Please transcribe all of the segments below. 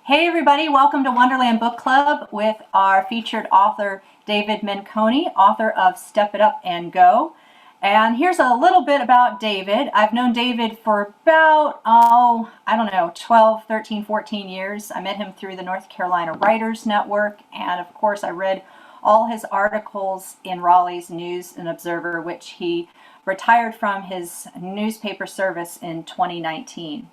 Hey everybody, welcome to Wonderland Book Club with our featured author David Menconi, author of Step It Up and Go. And here's a little bit about David. I've known David for about, 12, 13, 14 years. I met him through the North Carolina Writers Network, and of course I read all his articles in Raleigh's News and Observer, which he retired from his newspaper service in 2019.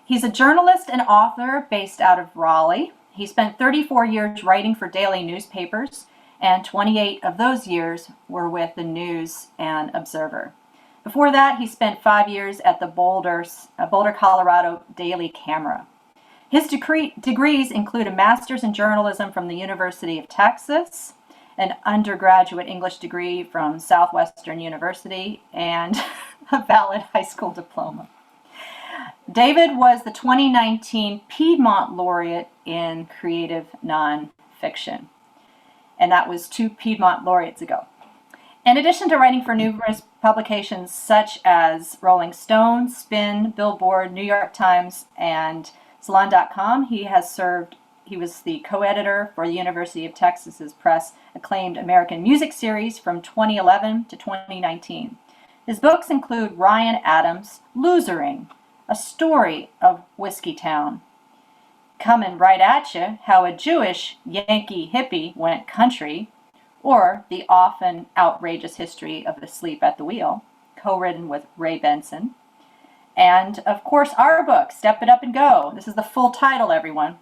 He's a journalist and author based out of Raleigh. He spent 34 years writing for daily newspapers, and 28 of those years were with the News and Observer. Before that, he spent 5 years at the Boulder, Colorado Daily Camera. His degrees include a master's in journalism from the University of Texas, an undergraduate English degree from Southwestern University, and a valid high school diploma. David was the 2019 Piedmont laureate in creative nonfiction, and that was 2 Piedmont laureates ago. In addition to writing for numerous publications such as Rolling Stone, Spin, Billboard, New York Times, and Salon.com, he was the co-editor for the University of Texas's Press acclaimed American Music series from 2011 to 2019. His books include Ryan Adams' Losering, A Story of Whiskey Town, Comin' Right At Ya, How a Jewish Yankee Hippie Went Country, or The Often Outrageous History of Asleep at the Wheel, co-written with Ray Benson. And, of course, our book, Step It Up and Go. This is the full title, everyone.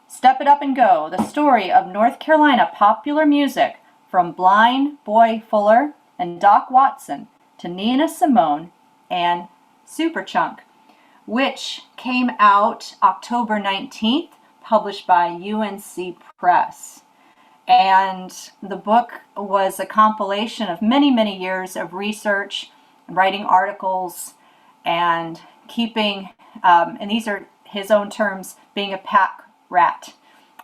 Step It Up and Go, the story of North Carolina popular music from Blind Boy Fuller and Doc Watson to Nina Simone and Superchunk, which came out October 19th, published by UNC Press. And the book was a compilation of many, many years of research, writing articles, and keeping, and these are his own terms, being a pack rat.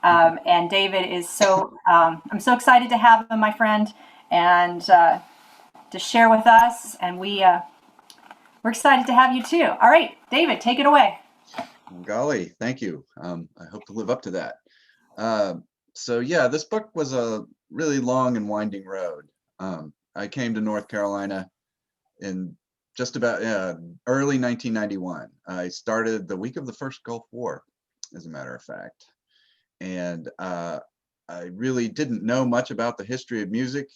And David is I'm so excited to have him, my friend, and to share with us, and we're excited to have you too. All right, David, take it away. Golly, thank you. I hope to live up to that. So yeah, this book was a really long and winding road. I came to North Carolina in just about early 1991. I started the week of the first Gulf War, as a matter of fact. And I really didn't know much about the history of music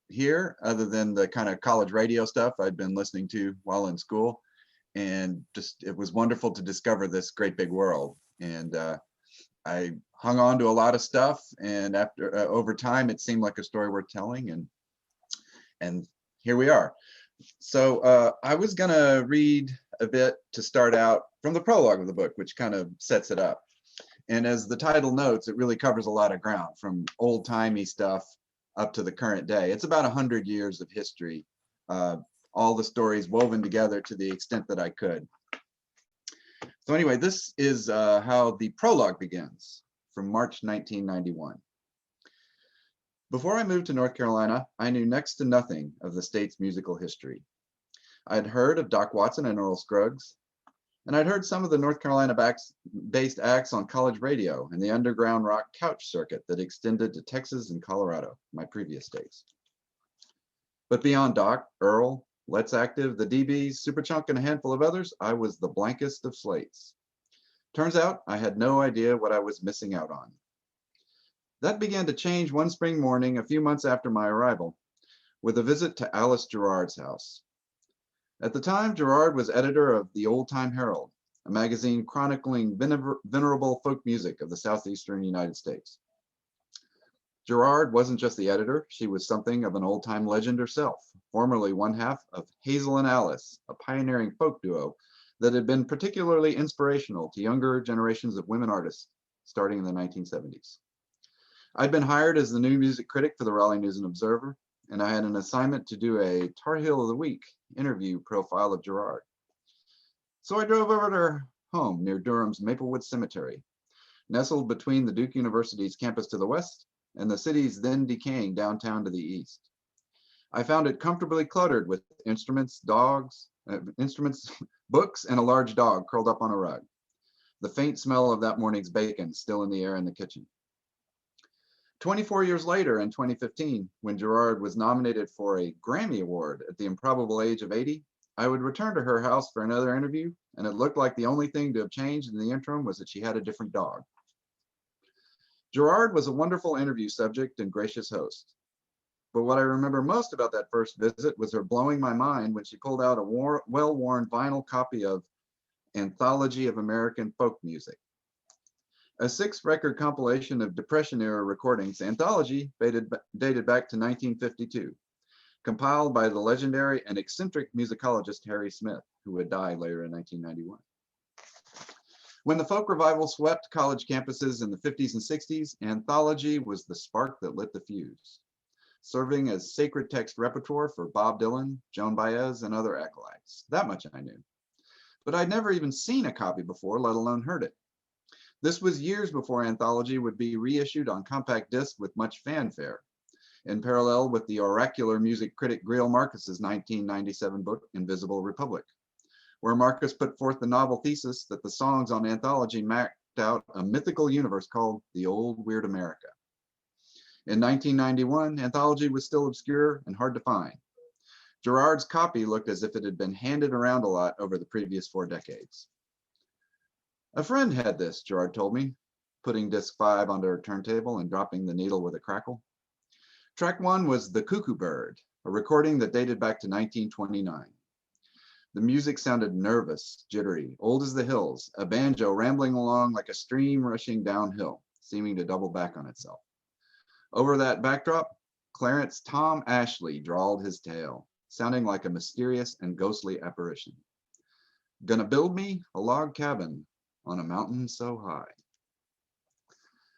here other than the kind of college radio stuff I'd been listening to while in school, and just it was wonderful to discover this great big world. And I hung on to a lot of stuff, and after over time it seemed like a story worth telling, and here we are. So I was gonna read a bit to start out from the prologue of the book, which kind of sets it up. And as the title notes, it really covers a lot of ground, from old-timey stuff up to the current day. It's about 100 years of history, all the stories woven together to the extent that I could. So anyway, this is how the prologue begins, from March 1991. Before I moved to North Carolina, I knew next to nothing of the state's musical history. I'd heard of Doc Watson and Earl Scruggs, and I'd heard some of the North Carolina-based acts on college radio and the underground rock couch circuit that extended to Texas and Colorado, my previous states. But beyond Doc, Earl, Let's Active, the DBs, Superchunk, and a handful of others, I was the blankest of slates. Turns out I had no idea what I was missing out on. That began to change one spring morning a few months after my arrival, with a visit to Alice Gerard's house. At the time, Gerard was editor of the Old Time Herald, a magazine chronicling venerable folk music of the southeastern United States. Gerard wasn't just the editor, she was something of an old-time legend herself, formerly one half of Hazel and Alice, a pioneering folk duo that had been particularly inspirational to younger generations of women artists starting in the 1970s. I'd been hired as the new music critic for the Raleigh News and Observer, and I had an assignment to do a Tar Heel of the Week interview profile of Gerard. So I drove over to her home near Durham's Maplewood Cemetery, nestled between the Duke University's campus to the west and the city's then decaying downtown to the east. I found it comfortably cluttered with instruments, books, and a large dog curled up on a rug. the faint smell of that morning's bacon still in the air in the kitchen. 24 years later, in 2015, when Gerard was nominated for a Grammy Award at the improbable age of 80, I would return to her house for another interview, and it looked like the only thing to have changed in the interim was that she had a different dog. Gerard was a wonderful interview subject and gracious host. But what I remember most about that first visit was her blowing my mind when she pulled out a well-worn vinyl copy of Anthology of American Folk Music. A 6-record compilation of Depression-era recordings, Anthology dated back to 1952, compiled by the legendary and eccentric musicologist Harry Smith, who would die later in 1991. When the folk revival swept college campuses in the 50s and 60s, Anthology was the spark that lit the fuse, serving as sacred text repertoire for Bob Dylan, Joan Baez, and other acolytes. That much I knew. But I'd never even seen a copy before, let alone heard it. This was years before Anthology would be reissued on compact disc with much fanfare, in parallel with the oracular music critic Greil Marcus's 1997 book, Invisible Republic, where Marcus put forth the novel thesis that the songs on Anthology mapped out a mythical universe called the Old Weird America. In 1991, Anthology was still obscure and hard to find. Gerard's copy looked as if it had been handed around a lot over the previous 4 decades. A friend had this, Gerard told me, putting disc 5 onto her turntable and dropping the needle with a crackle. Track 1 was The Cuckoo Bird, a recording that dated back to 1929. The music sounded nervous, jittery, old as the hills, a banjo rambling along like a stream rushing downhill, seeming to double back on itself. Over that backdrop, Clarence Tom Ashley drawled his tale, sounding like a mysterious and ghostly apparition. Gonna build me a log cabin on a mountain so high.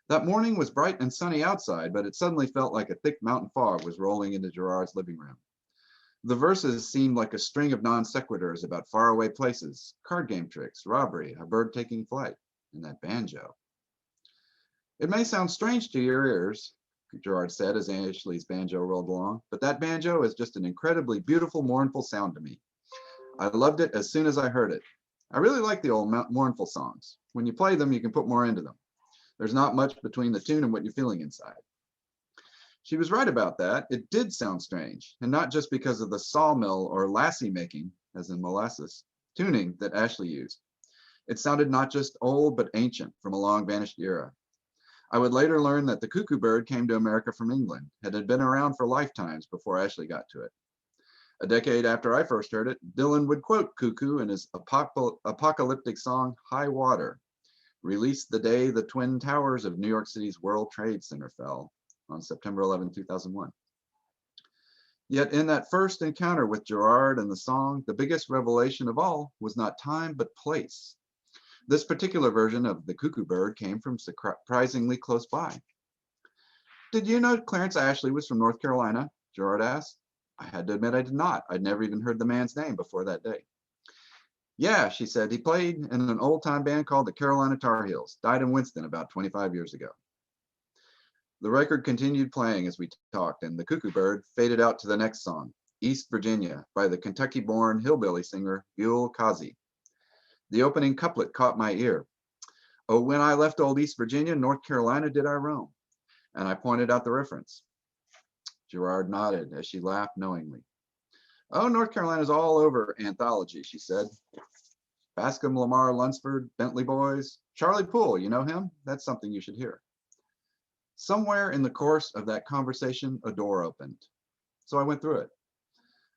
That morning was bright and sunny outside, but it suddenly felt like a thick mountain fog was rolling into Gerard's living room. The verses seemed like a string of non sequiturs about faraway places, card game tricks, robbery, a bird taking flight, and that banjo. It may sound strange to your ears, Gerard said as Ashley's banjo rolled along, but that banjo is just an incredibly beautiful, mournful sound to me. I loved it as soon as I heard it. I really like the old mournful songs. When you play them, you can put more into them. There's not much between the tune and what you're feeling inside. She was right about that. It did sound strange, and not just because of the sawmill or lassie making, as in molasses, tuning that Ashley used. It sounded not just old, but ancient, from a long vanished era. I would later learn that the cuckoo bird came to America from England and had been around for lifetimes before Ashley got to it. A decade after I first heard it, Dylan would quote Cuckoo in his apocalyptic song, High Water, released the day the Twin Towers of New York City's World Trade Center fell on September 11, 2001. Yet in that first encounter with Gerard and the song, the biggest revelation of all was not time, but place. This particular version of the Cuckoo Bird came from surprisingly close by. Did you know Clarence Ashley was from North Carolina? Gerard asked. I had to admit I did not. I'd never even heard the man's name before that day. Yeah, she said, he played in an old-time band called the Carolina Tar Heels, died in Winston about 25 years ago. The record continued playing as we talked, and the Cuckoo Bird faded out to the next song, East Virginia, by the Kentucky-born hillbilly singer Buell Causey. The opening couplet caught my ear. Oh, when I left old East Virginia, North Carolina did I roam. And I pointed out the reference. Gerard nodded as she laughed knowingly. Oh, North Carolina's all over Anthology, she said. Bascom, Lamar, Lunsford, Bentley Boys, Charlie Poole, you know him? That's something you should hear. Somewhere in the course of that conversation, a door opened. So I went through it.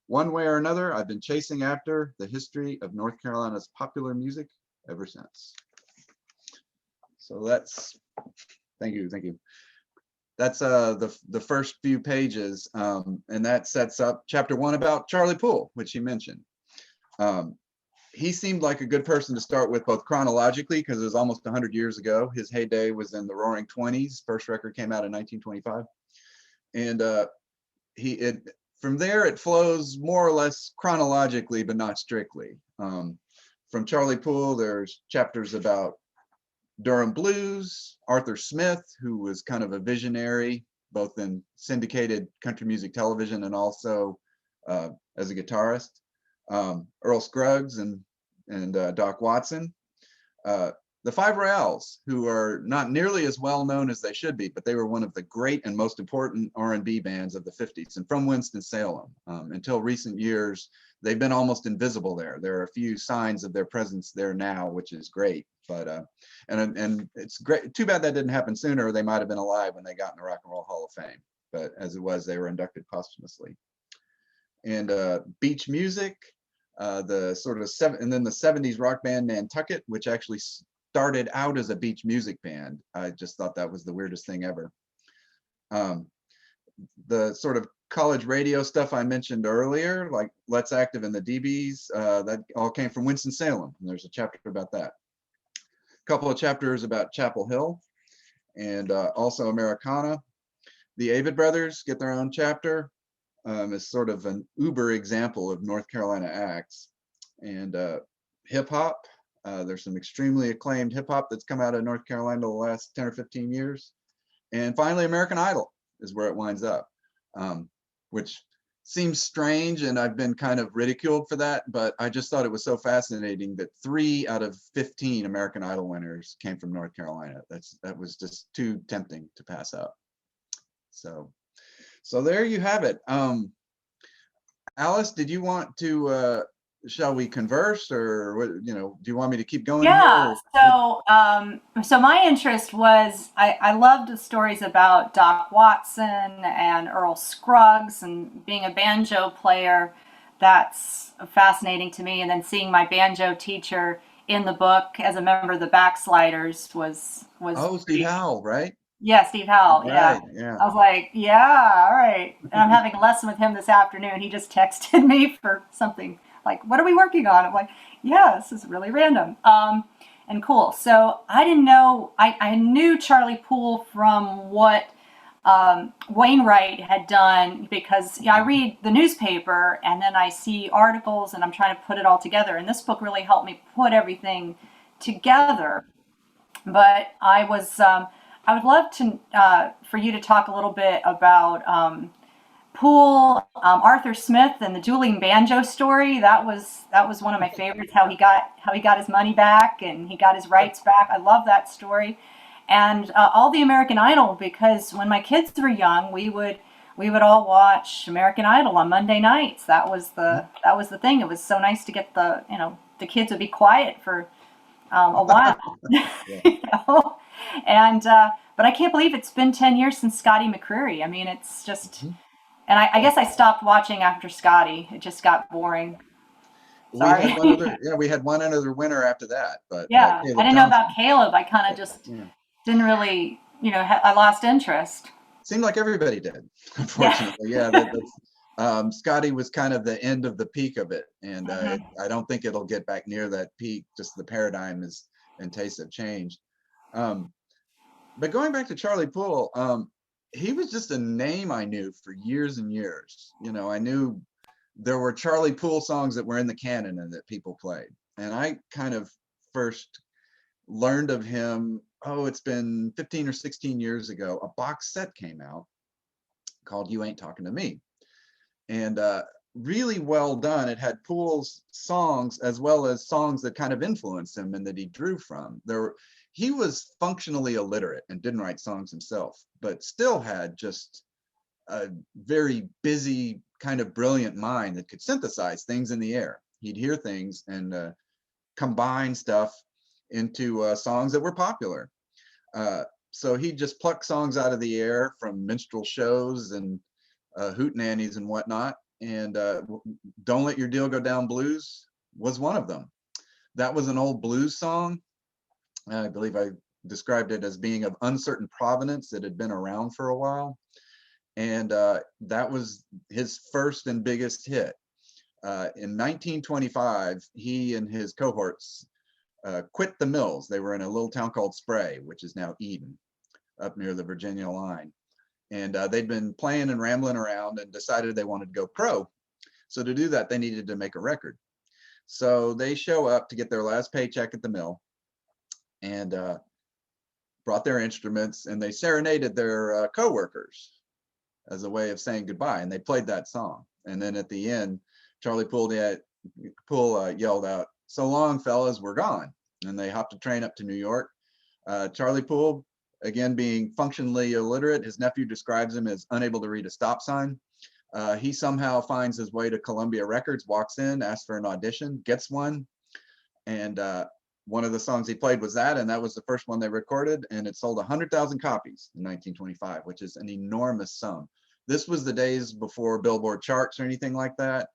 One way or another, I've been chasing after the history of North Carolina's popular music ever since. So that's, thank you. That's the first few pages, and that sets up chapter 1 about Charlie Poole, which he mentioned. He seemed like a good person to start with, both chronologically, because it was almost 100 years ago. His heyday was in the Roaring Twenties. First record came out in 1925, and from there it flows more or less chronologically, but not strictly. From Charlie Poole, there's chapters about Durham Blues, Arthur Smith, who was kind of a visionary, both in syndicated country music television and also as a guitarist. Earl Scruggs and Doc Watson. the Five Royales, who are not nearly as well known as they should be, but they were one of the great and most important R&B bands of the 50s and from Winston-Salem. Until recent years, they've been almost invisible there. There are a few signs of their presence there now, which is great. But and it's great. Too bad that didn't happen sooner. Or they might have been alive when they got in the Rock and Roll Hall of Fame. But as it was, they were inducted posthumously. And Beach Music, the sort of and then the 70s rock band Nantucket, which actually started out as a beach music band. I just thought that was the weirdest thing ever. The sort of college radio stuff I mentioned earlier, like Let's Active and the DBs, that all came from Winston-Salem, and there's a chapter about that. A couple of chapters about Chapel Hill, and also Americana. The Avid Brothers get their own chapter. As sort of an uber example of North Carolina acts. And hip hop, there's some extremely acclaimed hip hop that's come out of North Carolina the last 10 or 15 years. And finally, American Idol is where it winds up, which seems strange, and I've been kind of ridiculed for that, but I just thought it was so fascinating that 3 out of 15 American Idol winners came from North Carolina. That was just too tempting to pass up. So there you have it. Alice, did you want to, shall we converse, or what, do you want me to keep going Yeah. here? So my interest was I loved the stories about Doc Watson and Earl Scruggs and being a banjo player. That's fascinating to me. And then seeing my banjo teacher in the book as a member of the Backsliders was Oh, Steve pretty. Howell, right? Yeah, Steve Howell. Yeah. Right, yeah. I was like, yeah, all right. And I'm having a lesson with him this afternoon. He just texted me for something like, what are we working on? I'm like, yeah, this is really random. And cool. So I didn't know, I knew Charlie Poole from what Wainwright had done because I read the newspaper and then I see articles and I'm trying to put it all together. And this book really helped me put everything together. But I would love to for you to talk a little bit about Poole, Arthur Smith, and the dueling banjo story. That was one of my favorites. How he got his money back and he got his rights back. I love that story, and all the American Idol because when my kids were young, we would all watch American Idol on Monday nights. That was the thing. It was so nice to get the kids would be quiet for a while. Yeah. you know? And but I can't believe it's been 10 years since Scotty McCreery. I mean, it's just, Mhm. and I guess I stopped watching after Scotty. It just got boring. We Sorry. had one other, yeah, we had one other winner after that, but Yeah, I Caleb didn't know about Johnson. Caleb. I kind of just Yeah. didn't really, I lost interest. Seemed like everybody did, Yeah. unfortunately. Yeah, Scotty was kind of the end of the peak of it, and hmm I don't think it'll get back near that peak. Just the paradigm and tastes have changed. Um, but going back to Charlie Poole, he was just a name I knew for years and years. I knew there were Charlie Poole songs that were in the canon and that people played, and I kind of first learned of him. Oh, it's been 15 or 16 years ago. A box set came out called "You Ain't Talking to Me," and really well done. It had Poole's songs as well as songs that kind of influenced him and that he drew from. He was functionally illiterate and didn't write songs himself, but still had just a very busy, kind of brilliant mind that could synthesize things in the air. He'd hear things and combine stuff into songs that were popular. So he'd just pluck songs out of the air from minstrel shows and hootenannies and whatnot. And "Don't Let Your Deal Go Down" blues was one of them. That was an old blues song. I believe I described it as being of uncertain provenance that had been around for a while. And that was his first and biggest hit. In 1925, he and his cohorts quit the mills. They were in a little town called Spray, which is now Eden, up near the Virginia line. And they'd been playing and rambling around and decided they wanted to go pro. So to do that, they needed to make a record. So they show up to get their last paycheck at the mill and brought their instruments, and they serenaded their coworkers as a way of saying goodbye. And they played that song. And then at the end, Charlie Poole yelled out, "So long, fellas, we're gone." and they hopped a train up to New York. Charlie Poole, again, being functionally illiterate, his nephew describes him as unable to read a stop sign. He somehow finds his way to Columbia Records, walks in, asks for an audition, gets one, and one of the songs he played was that, and that was the first one they recorded, and it sold 100,000 copies in 1925, which is an enormous sum. This was the days before Billboard charts or anything like that.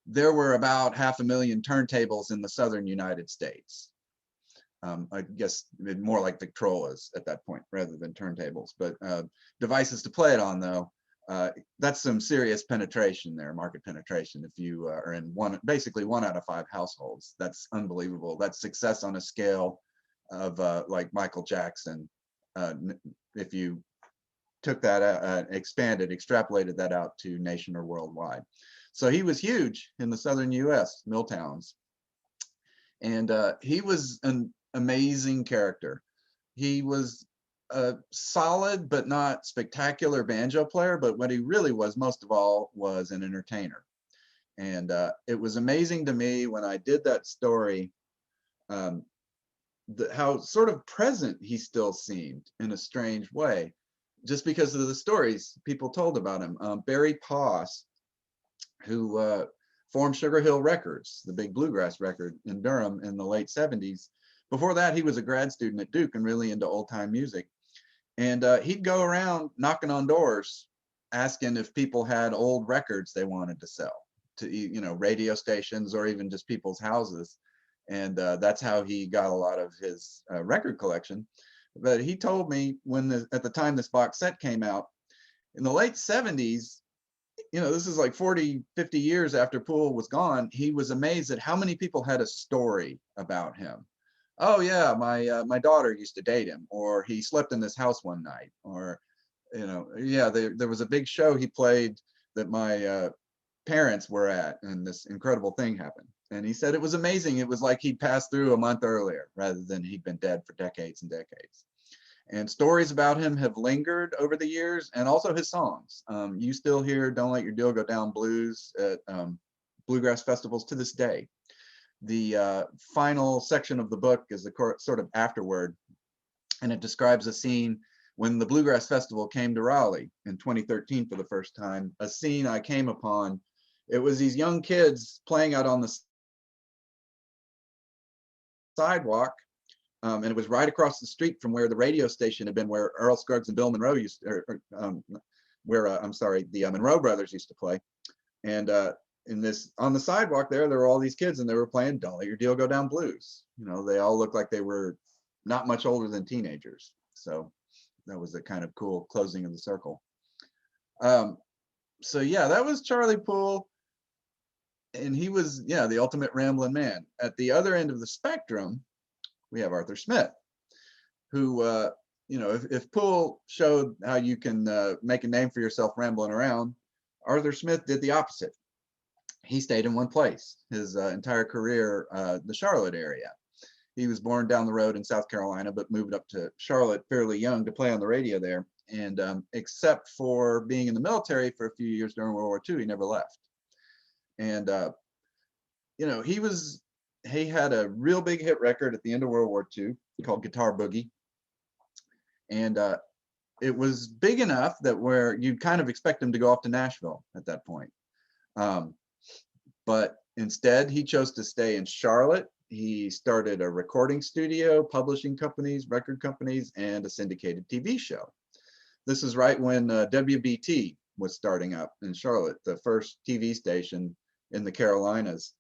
There were about 500,000 turntables in the southern United States. I guess more like Victrolas at that point rather than turntables, but devices to play it on though. That's some serious penetration there, market penetration. If you are in basically 1 out of 5 households, that's unbelievable. That's success on a scale of like Michael Jackson. If you took that, extrapolated that out to nation or worldwide. So he was huge in the southern US, mill towns. And he was an amazing character. He was a solid but not spectacular banjo player, but what he really was most of all was an entertainer. And it was amazing to me when I did that story, how sort of present he still seemed in a strange way, just because of the stories people told about him. Barry Poss, who formed Sugar Hill Records, the big bluegrass record in Durham in the late 70s. Before that, he was a grad student at Duke and really into old time music. And he'd go around knocking on doors, asking if people had old records they wanted to sell to, radio stations or even just people's houses. And that's how he got a lot of his record collection. But he told me at the time this box set came out, in the late 70s, this is like 40, 50 years after Poole was gone, he was amazed at how many people had a story about him. Oh yeah, my daughter used to date him, or he slept in this house one night, or yeah, there was a big show he played that my parents were at, and this incredible thing happened. And he said it was amazing. It was like he'd passed through a month earlier rather than he'd been dead for decades and decades. And stories about him have lingered over the years, and also his songs. You still hear "Don't Let Your Deal Go Down" blues at bluegrass festivals to this day. The final section of the book is the sort of afterword, and it describes a scene when the Bluegrass Festival came to Raleigh in 2013 for the first time, a scene I came upon. It was these young kids playing out on the sidewalk, and it was right across the street from where the radio station had been, where Earl Scruggs and Bill Monroe used to, the Monroe brothers used to play. And on the sidewalk there were all these kids, and they were playing "Don't Let Your Deal Go Down" blues. They all looked like they were not much older than teenagers. So that was a kind of cool closing of the circle. So yeah, that was Charlie Poole. And he was, the ultimate rambling man. At the other end of the spectrum, we have Arthur Smith, who, if Poole showed how you can make a name for yourself rambling around, Arthur Smith did the opposite. He stayed in one place his entire career, the Charlotte area. He was born down the road in South Carolina, but moved up to Charlotte fairly young to play on the radio there. And except for being in the military for a few years during World War II, he never left. And, he had a real big hit record at the end of World War II called "Guitar Boogie." And it was big enough that where you'd kind of expect him to go off to Nashville at that point. But instead, he chose to stay in Charlotte. He started a recording studio, publishing companies, record companies, and a syndicated TV show. This is right when WBT was starting up in Charlotte, the first TV station in the Carolinas.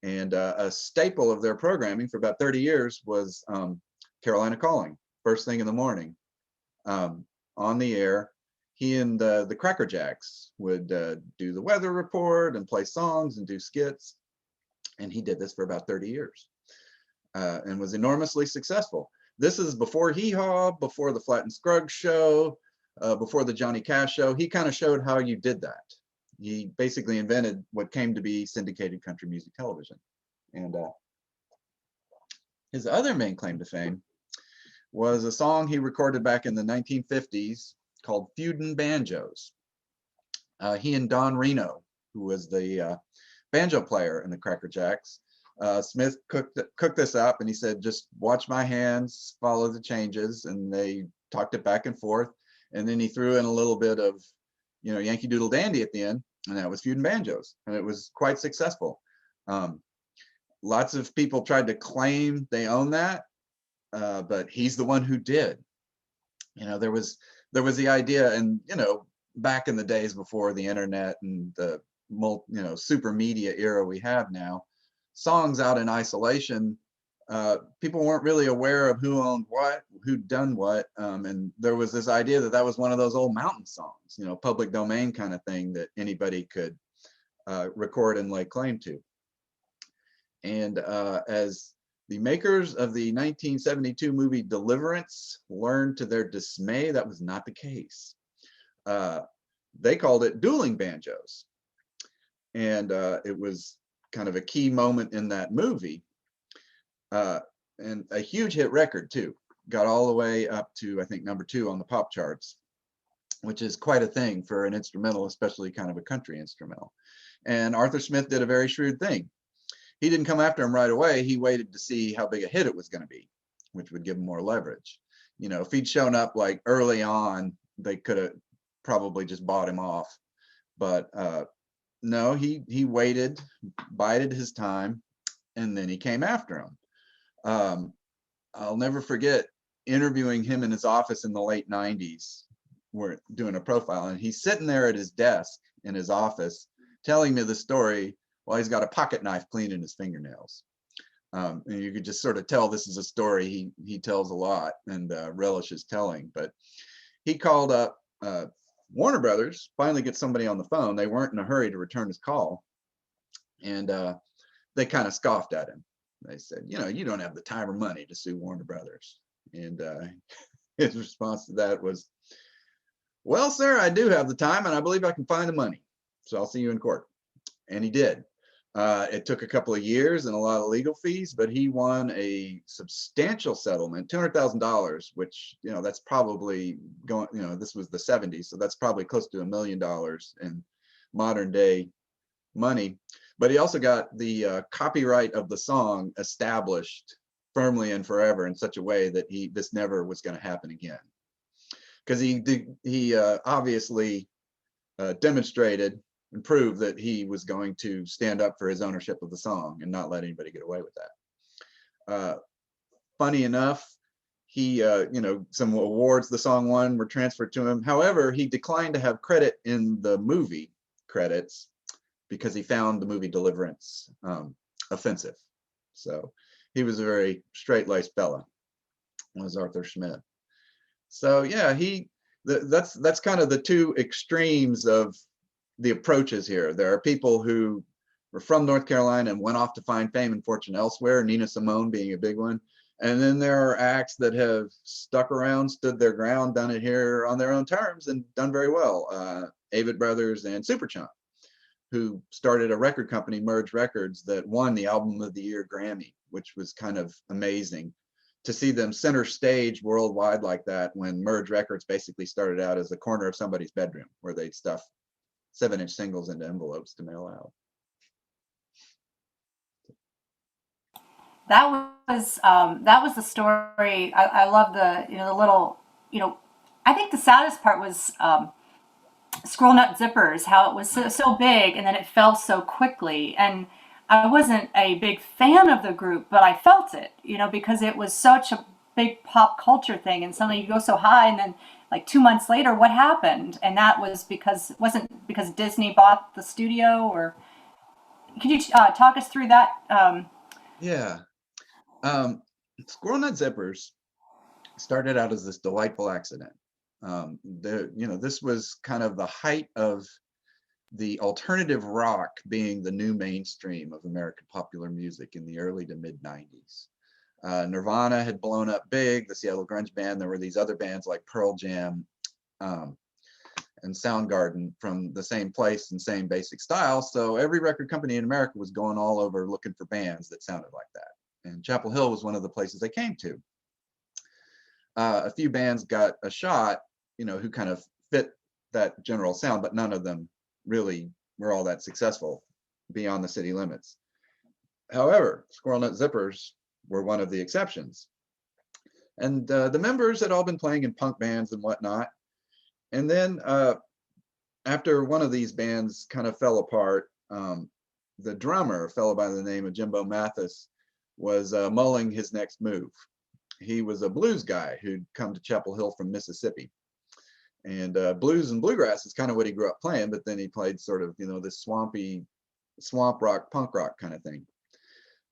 And a staple of their programming for about 30 years was Carolina Calling, first thing in the morning. On the air, he and the Cracker Jacks would do the weather report and play songs and do skits. And he did this for about 30 years and was enormously successful. This is before Hee Haw, before the Flatt and Scruggs show, before the Johnny Cash show. He kind of showed how you did that. He basically invented what came to be syndicated country music television. And his other main claim to fame was a song he recorded back in the 1950s called "Feudin' Banjos." He and Don Reno, who was the banjo player in the Cracker Jacks, Smith cooked this up, and he said, just watch my hands, follow the changes, and they talked it back and forth. And then he threw in a little bit of, Yankee Doodle Dandy at the end, and that was Feud and Banjos, and it was quite successful. Lots of people tried to claim they own that, but he's the one who did. There was the idea, and back in the days before the internet and the super media era we have now, songs out in isolation, people weren't really aware of who owned what, who'd done what, and there was this idea that that was one of those old mountain songs, public domain kind of thing that anybody could record and lay claim to. And as the makers of the 1972 movie Deliverance learned to their dismay, that was not the case. They called it dueling banjos. And it was kind of a key moment in that movie. And a huge hit record too. Got all the way up to, I think, #2 on the pop charts, which is quite a thing for an instrumental, especially kind of a country instrumental. And Arthur Smith did a very shrewd thing. He didn't come after him right away. He waited to see how big a hit it was going to be, which would give him more leverage. If he'd shown up like early on, they could have probably just bought him off. But no, he waited, bided his time, and then he came after him. I'll never forget interviewing him in his office in the late 90s. We're doing a profile, and he's sitting there at his desk in his office telling me the story while he's got a pocket knife cleaning his fingernails. And you could just sort of tell this is a story he tells a lot and relishes telling. But he called up Warner Brothers, finally get somebody on the phone. They weren't in a hurry to return his call. And they kind of scoffed at him. They said, you don't have the time or money to sue Warner Brothers. And his response to that was, well, sir, I do have the time, and I believe I can find the money. So I'll see you in court. And he did. It took a couple of years and a lot of legal fees, but he won a substantial settlement, $200,000, which, that's probably going, this was the 70s, so that's probably close to $1 million in modern day money. But he also got the copyright of the song established firmly and forever in such a way that this never was going to happen again. Because he obviously demonstrated and prove that he was going to stand up for his ownership of the song and not let anybody get away with that. Funny enough, he, some awards the song won were transferred to him. However, he declined to have credit in the movie credits because he found the movie Deliverance offensive. So he was a very straight-laced fella, was Arthur Smith. So yeah, that's kind of the two extremes of the approaches here. There are people who were from North Carolina and went off to find fame and fortune elsewhere, Nina Simone being a big one. And then there are acts that have stuck around, stood their ground, done it here on their own terms and done very well. Avett Brothers and Superchunk, who started a record company, Merge Records, that won the Album of the Year Grammy, which was kind of amazing to see them center stage worldwide like that, when Merge Records basically started out as the corner of somebody's bedroom where they'd stuff 7-inch singles into envelopes to mail out. That was the story. I love the the little I think the saddest part was Squirrel Nut Zippers, how it was so big and then it fell so quickly. And I wasn't a big fan of the group, but I felt it, because it was such a big pop culture thing, and suddenly you go so high, and then like 2 months later, what happened? And that was wasn't because Disney bought the studio, or could you talk us through that? Yeah. Squirrel Nut Zippers started out as this delightful accident. This was kind of the height of the alternative rock being the new mainstream of American popular music in the early to mid 90s. Nirvana had blown up big, the Seattle grunge band. There were these other bands like Pearl Jam and Soundgarden from the same place and same basic style. So every record company in America was going all over looking for bands that sounded like that. And Chapel Hill was one of the places they came to. A few bands got a shot, who kind of fit that general sound, but none of them really were all that successful beyond the city limits. However, Squirrel Nut Zippers were one of the exceptions. And the members had all been playing in punk bands and whatnot. And then after one of these bands kind of fell apart, the drummer, a fellow by the name of Jimbo Mathis, was mulling his next move. He was a blues guy who'd come to Chapel Hill from Mississippi. And blues and bluegrass is kind of what he grew up playing, but then he played sort of, this swampy, swamp rock, punk rock kind of thing.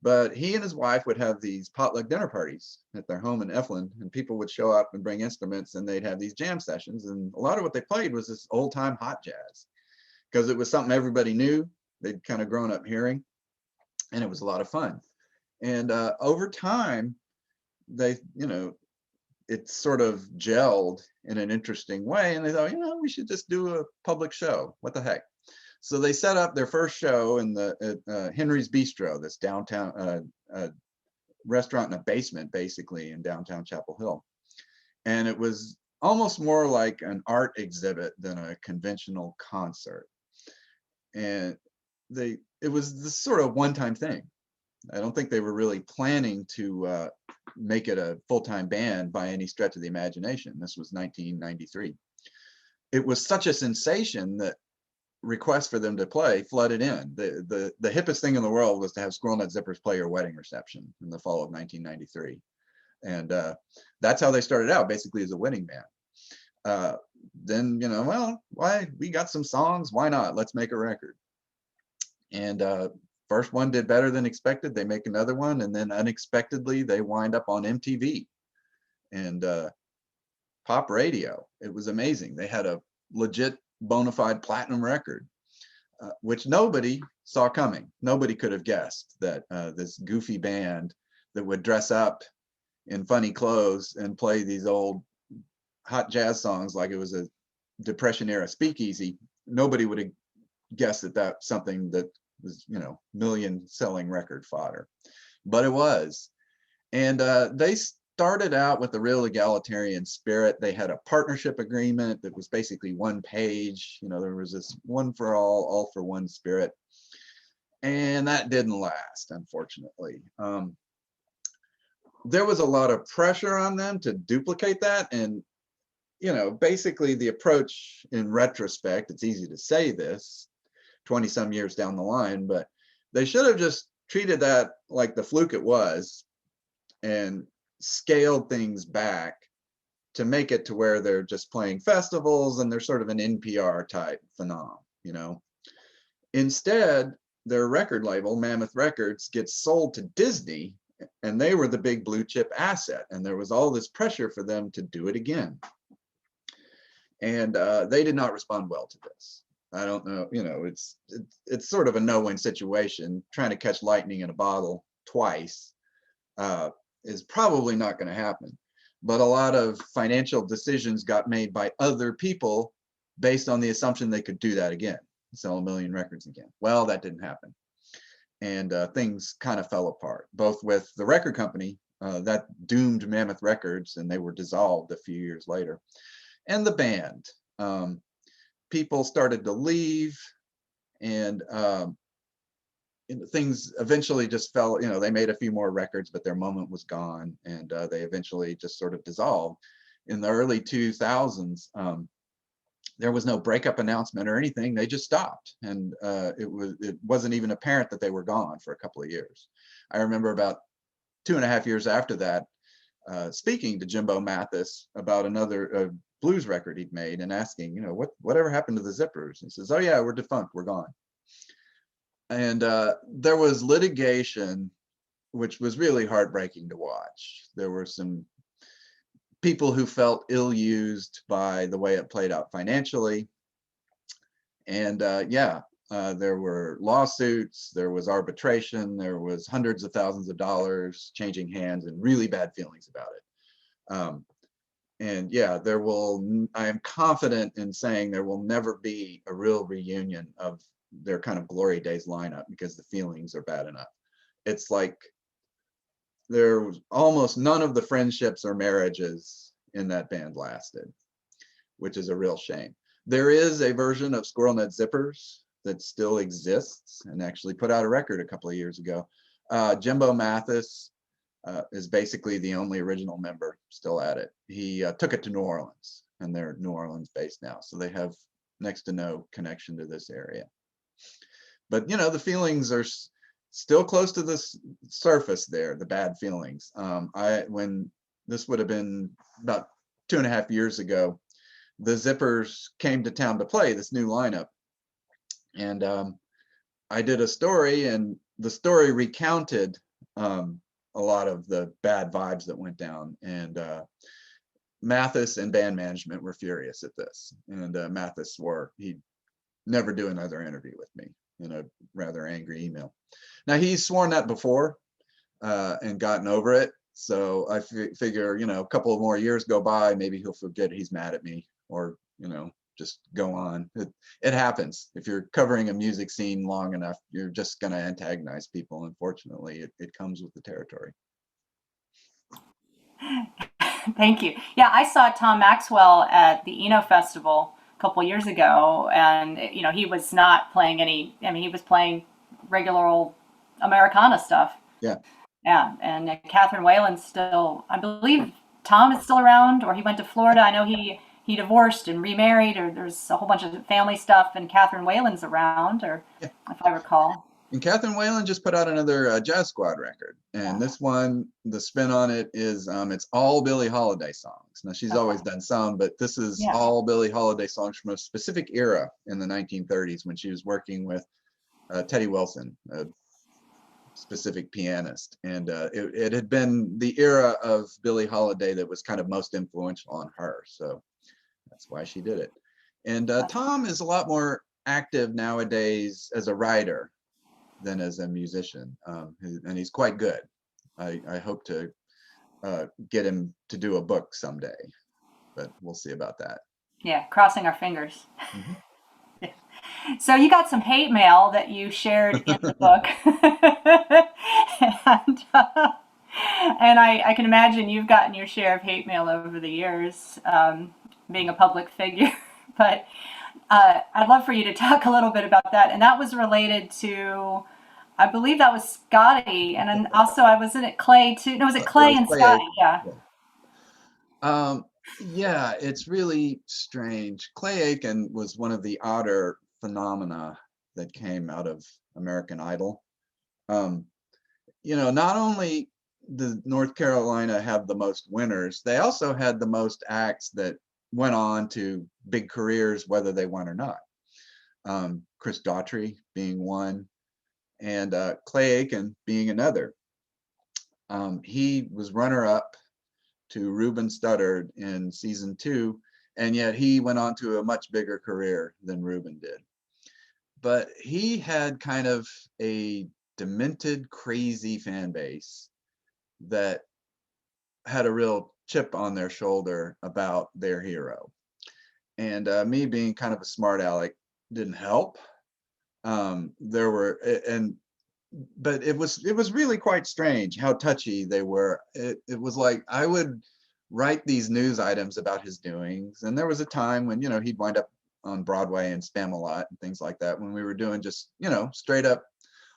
But he and his wife would have these potluck dinner parties at their home in Eflin, and people would show up and bring instruments, and they'd have these jam sessions. And a lot of what they played was this old time hot jazz, because it was something everybody knew. They'd kind of grown up hearing, and it was a lot of fun. And over time, they, it sort of gelled in an interesting way. And they thought, we should just do a public show. What the heck? So they set up their first show in the Henry's Bistro, this downtown restaurant in a basement, basically, in downtown Chapel Hill. And it was almost more like an art exhibit than a conventional concert. And it was this sort of one-time thing. I don't think they were really planning to make it a full-time band by any stretch of the imagination. This was 1993. It was such a sensation that requests for them to play flooded in. The hippest thing in the world was to have Squirrel Nut Zippers play your wedding reception in the fall of 1993. And that's how they started out, basically as a wedding band. Then, well, why, we got some songs, why not? Let's make a record. And first one did better than expected. They make another one, and then unexpectedly they wind up on MTV and pop radio. It was amazing. They had a legit bona fide platinum record, which nobody saw coming. Nobody could have guessed that this goofy band that would dress up in funny clothes and play these old hot jazz songs like it was a Depression era speakeasy. Nobody would have guessed that that's something that was, million selling record fodder, but it was. And they started out with a real egalitarian spirit. They had a partnership agreement that was basically one page. There was this one for all for one spirit. And that didn't last, unfortunately. There was a lot of pressure on them to duplicate that. And, basically the approach in retrospect, it's easy to say this 20 some years down the line, but they should have just treated that like the fluke it was and scaled things back to make it to where they're just playing festivals and they're sort of an NPR type phenomenon, Instead, their record label, Mammoth Records, gets sold to Disney, and they were the big blue chip asset, and there was all this pressure for them to do it again. And they did not respond well to this. I don't know, it's sort of a no-win situation. Trying to catch lightning in a bottle twice is probably not going to happen. But a lot of financial decisions got made by other people based on the assumption they could do that again, sell a million records again. Well, that didn't happen. And things kind of fell apart, both with the record company that doomed Mammoth Records, and they were dissolved a few years later, and the band. People started to leave, and things eventually just fell. They made a few more records, but their moment was gone, and they eventually just sort of dissolved. In the early 2000s, there was no breakup announcement or anything. They just stopped, and it wasn't even apparent that they were gone for a couple of years. I remember about 2.5 years after that, speaking to Jimbo Mathis about another blues record he'd made and asking, whatever happened to the Zippers? He says, oh yeah, we're defunct, we're gone. And there was litigation, which was really heartbreaking to watch. There were some people who felt ill-used by the way it played out financially. And there were lawsuits, there was arbitration, there was hundreds of thousands of dollars changing hands, and really bad feelings about it. And yeah, I am confident in saying there will never be a real reunion of their kind of glory days lineup, because the feelings are bad enough. It's like there was almost none of the friendships or marriages in that band lasted, which is a real shame. There is a version of Squirrel Nut Zippers that still exists and actually put out a record a couple of years ago. Jimbo Mathis is basically the only original member still at it. He took it to New Orleans, and they're New Orleans based now, so they have next to no connection to this area. But the feelings are still close to the surface there, the bad feelings. When this would have been about 2.5 years ago, the Zippers came to town to play this new lineup, and I did a story, and the story recounted a lot of the bad vibes that went down, and Mathis and band management were furious at this, and Mathis swore he'd never do another interview with me in a rather angry email. Now, he's sworn that before and gotten over it, so I figure, a couple of more years go by, maybe he'll forget he's mad at me, or just go on. It happens. If you're covering a music scene long enough, you're just going to antagonize people. Unfortunately, it comes with the territory. Thank you. Yeah, I saw Tom Maxwell at the Eno Festival a couple years ago, and he was not playing any. I mean, he was playing regular old Americana stuff. Yeah. Yeah, and Catherine Whalen's still. I believe Tom is still around, or he went to Florida. I know he divorced and remarried, or there's a whole bunch of family stuff, and Catherine Whalen's around, or yeah. If I recall. And Catherine Whalen just put out another Jazz Squad record, and this one, the spin on it is it's all Billie Holiday songs. Now, she's always done some, but this is all Billie Holiday songs from a specific era in the 1930s when she was working with Teddy Wilson, a specific pianist, and it had been the era of Billie Holiday that was kind of most influential on her, so that's why she did it. And Tom is a lot more active nowadays as a writer than as a musician, and he's quite good. I hope to get him to do a book someday, but we'll see about that. Yeah, crossing our fingers. Mm-hmm. So you got some hate mail that you shared in the book, and I can imagine you've gotten your share of hate mail over the years, being a public figure. But I'd love for you to talk a little bit about that, and that was related to, I believe that was Scotty, and then also wasn't it Clay too? No, was it Clay and Scotty? Yeah. Yeah, it's really strange. Clay Aiken was one of the odder phenomena that came out of American Idol. Not only did North Carolina have the most winners, they also had the most acts that went on to big careers, whether they won or not. Chris Daughtry being one, and Clay Aiken being another. He was runner-up to Ruben Studdard in season 2, and yet he went on to a much bigger career than Ruben did. But he had kind of a demented, crazy fan base that had a real chip on their shoulder about their hero. And me being kind of a smart aleck didn't help. But it was really quite strange how touchy they were. It was like I would write these news items about his doings, and there was a time when he'd wind up on Broadway and Spamalot and things like that, when we were doing just straight up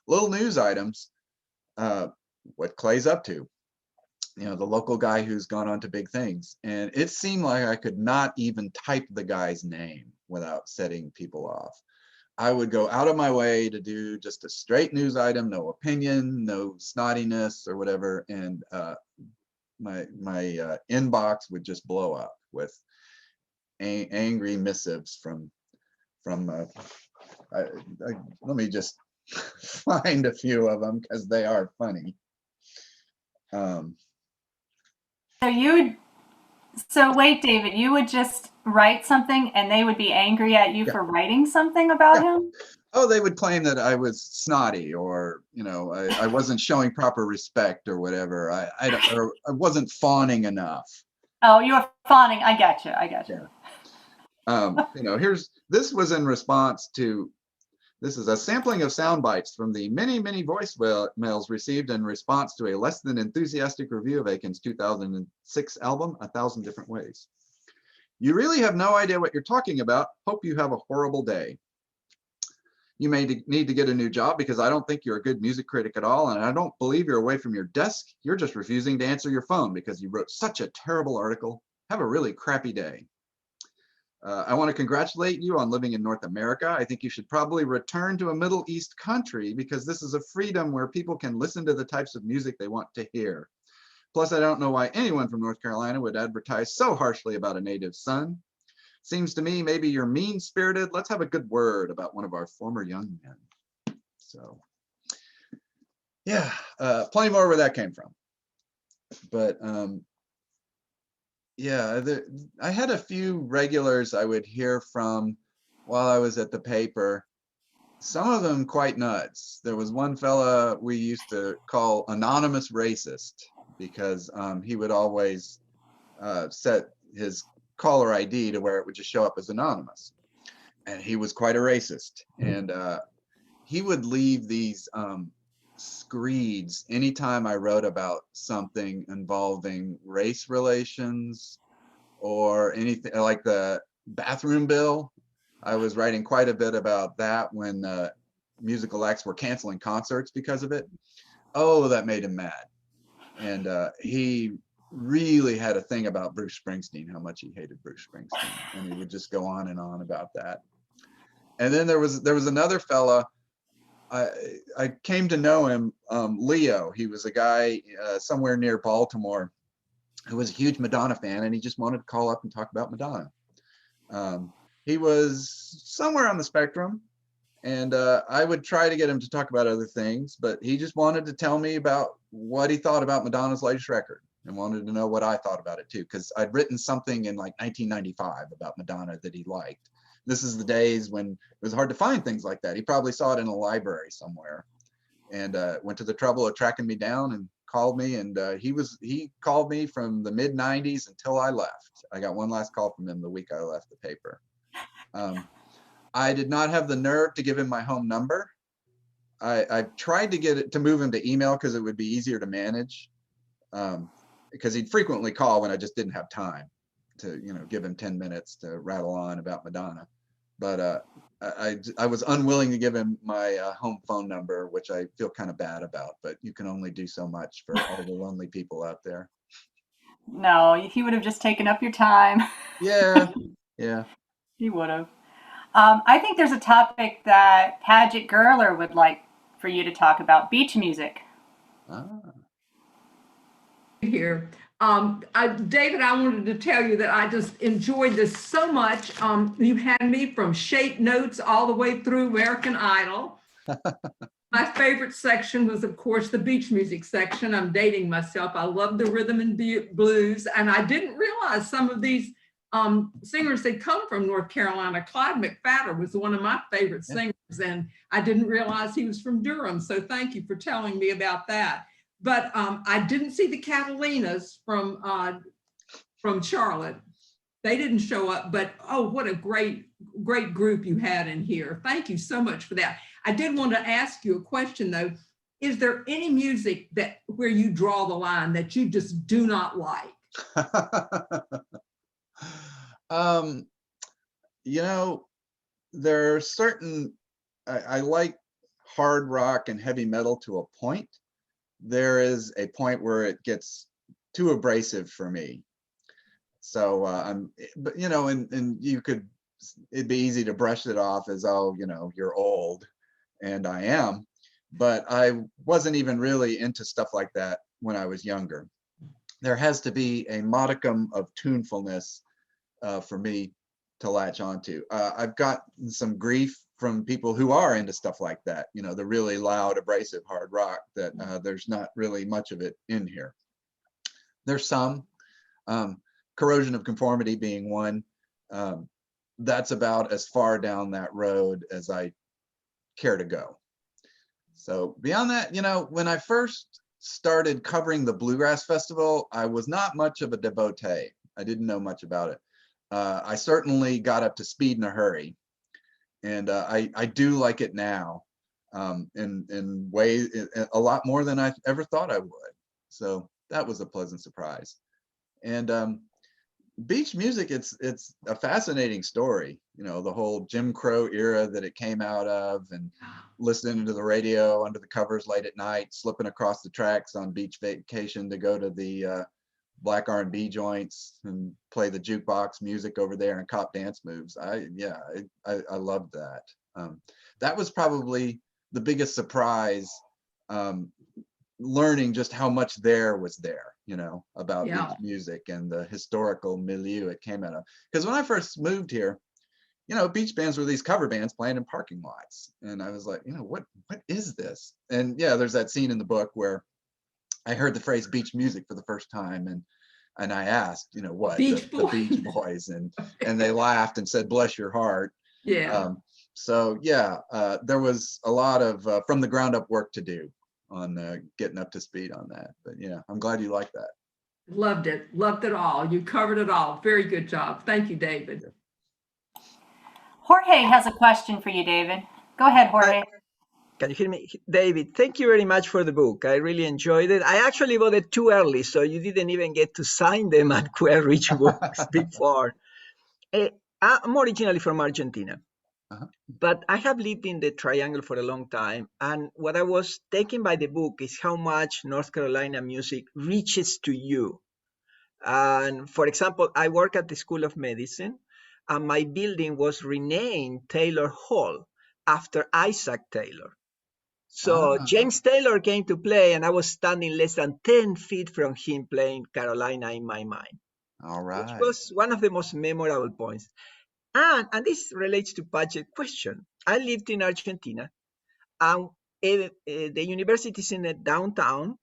little news items, what Clay's up to, the local guy who's gone on to big things. And it seemed like I could not even type the guy's name without setting people off. I would go out of my way to do just a straight news item, no opinion, no snottiness or whatever, and my inbox would just blow up with angry missives from let me just find a few of them because they are funny. So wait, David, you would just write something and they would be angry at you for writing something about him? Oh, they would claim that I was snotty, or I wasn't showing proper respect or whatever. I wasn't fawning enough. Oh, you were fawning. I got you. Yeah. This was in response to, this is a sampling of sound bites from the many, many voicemails received in response to a less than enthusiastic review of Aiken's 2006 album, A Thousand Different Ways. You really have no idea what you're talking about. Hope you have a horrible day. You may need to get a new job because I don't think you're a good music critic at all. And I don't believe you're away from your desk. You're just refusing to answer your phone because you wrote such a terrible article. Have a really crappy day. I want to congratulate you on living in North America. I think you should probably return to a Middle East country because this is a freedom where people can listen to the types of music they want to hear. Plus, I don't know why anyone from North Carolina would advertise so harshly about a native son. Seems to me maybe you're mean-spirited. Let's have a good word about one of our former young men. So, yeah, plenty more where that came from. But yeah, I had a few regulars I would hear from while I was at the paper. Some of them quite nuts. There was one fella we used to call anonymous racist because he would always set his caller ID to where it would just show up as anonymous. And he was quite a racist. And he would leave these screeds anytime I wrote about something involving race relations or anything like the bathroom bill. I was writing quite a bit about that when musical acts were canceling concerts because of it. Oh, that made him mad. And he really had a thing about Bruce Springsteen, how much he hated Bruce Springsteen. And he would just go on and on about that. And then there was another fella, I came to know him, Leo. He was a guy somewhere near Baltimore who was a huge Madonna fan, and he just wanted to call up and talk about Madonna. He was somewhere on the spectrum, and I would try to get him to talk about other things, but he just wanted to tell me about what he thought about Madonna's latest record and wanted to know what I thought about it too, because I'd written something in like 1995 about Madonna that he liked. This is the days when it was hard to find things like that. He probably saw it in a library somewhere and went to the trouble of tracking me down and called me. And he called me from the mid 90s until I left. I got one last call from him the week I left the paper. I did not have the nerve to give him my home number. I tried to get it to move him to email because it would be easier to manage. Because he'd frequently call when I just didn't have time to, give him 10 minutes to rattle on about Madonna. But I was unwilling to give him my home phone number, which I feel kind of bad about, but you can only do so much for all the lonely people out there. No, he would have just taken up your time. Yeah, yeah. He would have. I think there's a topic that Paget Gerler would like for you to talk about: beach music. Ah. Here. David, I wanted to tell you that I just enjoyed this so much. You had me from Shape Notes all the way through American Idol. My favorite section was, of course, the beach music section. I'm dating myself. I love the rhythm and blues. And I didn't realize some of these singers had come from North Carolina. Clyde McPhatter was one of my favorite singers, and I didn't realize he was from Durham. So thank you for telling me about that. But I didn't see the Catalinas from Charlotte. They didn't show up, but oh, what a great group you had in here. Thank you so much for that. I did want to ask you a question though. Is there any music where you draw the line that you just do not like? There are certain, I like hard rock and heavy metal to a point. There is a point where it gets too abrasive for me. So but and it'd be easy to brush it off as, oh, you're old, and I am, but I wasn't even really into stuff like that when I was younger. There has to be a modicum of tunefulness for me to latch onto. I've got some grief from people who are into stuff like that, the really loud, abrasive hard rock, that there's not really much of it in here. There's some, Corrosion of Conformity being one. That's about as far down that road as I care to go. So beyond that, when I first started covering the Bluegrass Festival, I was not much of a devotee. I didn't know much about it. I certainly got up to speed in a hurry. And I do like it now in ways a lot more than I ever thought I would. So that was a pleasant surprise. And beach music, it's a fascinating story. You know, the whole Jim Crow era that it came out of, and listening to the radio under the covers late at night, slipping across the tracks on beach vacation to go to the black R&B joints and play the jukebox music over there and cop dance moves. I loved that. That was probably the biggest surprise, learning just how much there was there, you know, about Yeah. beach music and the historical milieu it came out of. Because when I first moved here, you know, beach bands were these cover bands playing in parking lots. And I was like, you know, what is this? And yeah, there's that scene in the book where I heard the phrase beach music for the first time, and I asked, you know, what, Beach the Beach Boys, and they laughed and said, bless your heart. Yeah. So yeah, there was a lot of from the ground up work to do on getting up to speed on that. But yeah, I'm glad you like that. Loved it. Loved it all. You covered it all. Very good job. Thank you, David. Jorge has a question for you, David. Go ahead, Jorge. Can you hear me? David, thank you very much for the book. I really enjoyed it. I actually bought it too early, so you didn't even get to sign them at Queer Rich Books before. I'm originally from Argentina, but I have lived in the Triangle for a long time. And what I was taken by the book is how much North Carolina music reaches to you. And for example, I work at the School of Medicine, and my building was renamed Taylor Hall after Isaac Taylor. So James Taylor came to play, and I was standing less than 10 feet from him playing Carolina in my mind. All right. Which was one of the most memorable points. And this relates to Paget's question. I lived in Argentina, and the university is in a downtown.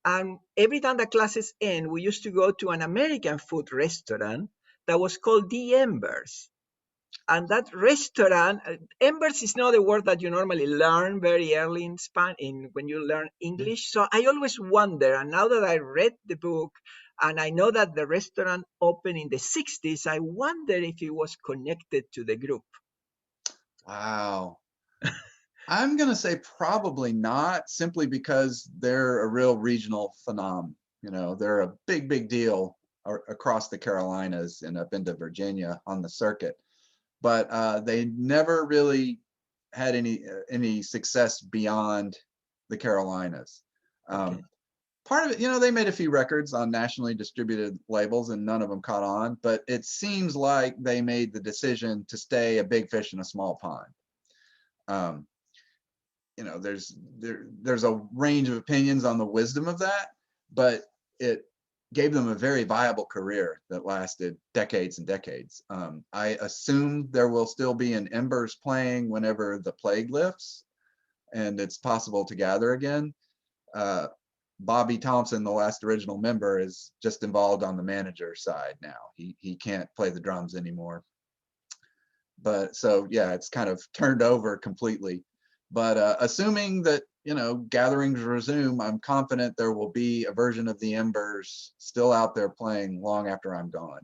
And every time the classes end, we used to go to an American food restaurant that was called The Embers. And that restaurant, Embers is not a word that you normally learn very early in when you learn English. So I always wonder, and now that I read the book and I know that the restaurant opened in the 60s, I wonder if it was connected to the group. Wow. I'm going to say probably not, simply because they're a real regional phenomenon. You know, they're a big deal across the Carolinas and up into Virginia on the circuit. But they never really had any success beyond the Carolinas. Okay. Part of it, you know, they made a few records on nationally distributed labels and none of them caught on, but it seems like they made the decision to stay a big fish in a small pond. You know, there's a range of opinions on the wisdom of that, but it gave them a very viable career that lasted decades and decades. I assume there will still be an Embers playing whenever the plague lifts and it's possible to gather again. Bobby Thompson, the last original member, is just involved on the manager side now. He can't play the drums anymore. But so yeah, it's kind of turned over completely. But assuming that, you know, gatherings resume, I'm confident there will be a version of the Embers still out there playing long after I'm gone.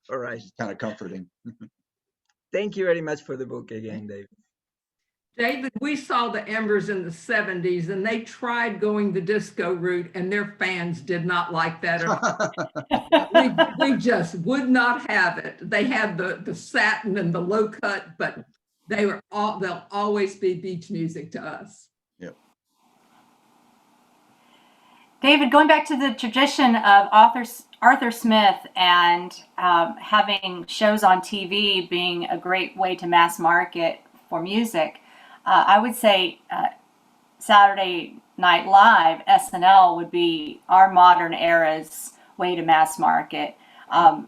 All right. It's kind of comforting. Thank you very much for the book again, David. David, we saw the Embers in the 70s, and they tried going the disco route, and their fans did not like that at all. we just would not have it. They had the satin and the low cut, but they'll always be beach music to us. Yep. David, going back to the tradition of Arthur Smith and having shows on TV being a great way to mass market for music, I would say Saturday Night Live, SNL, would be our modern era's way to mass market.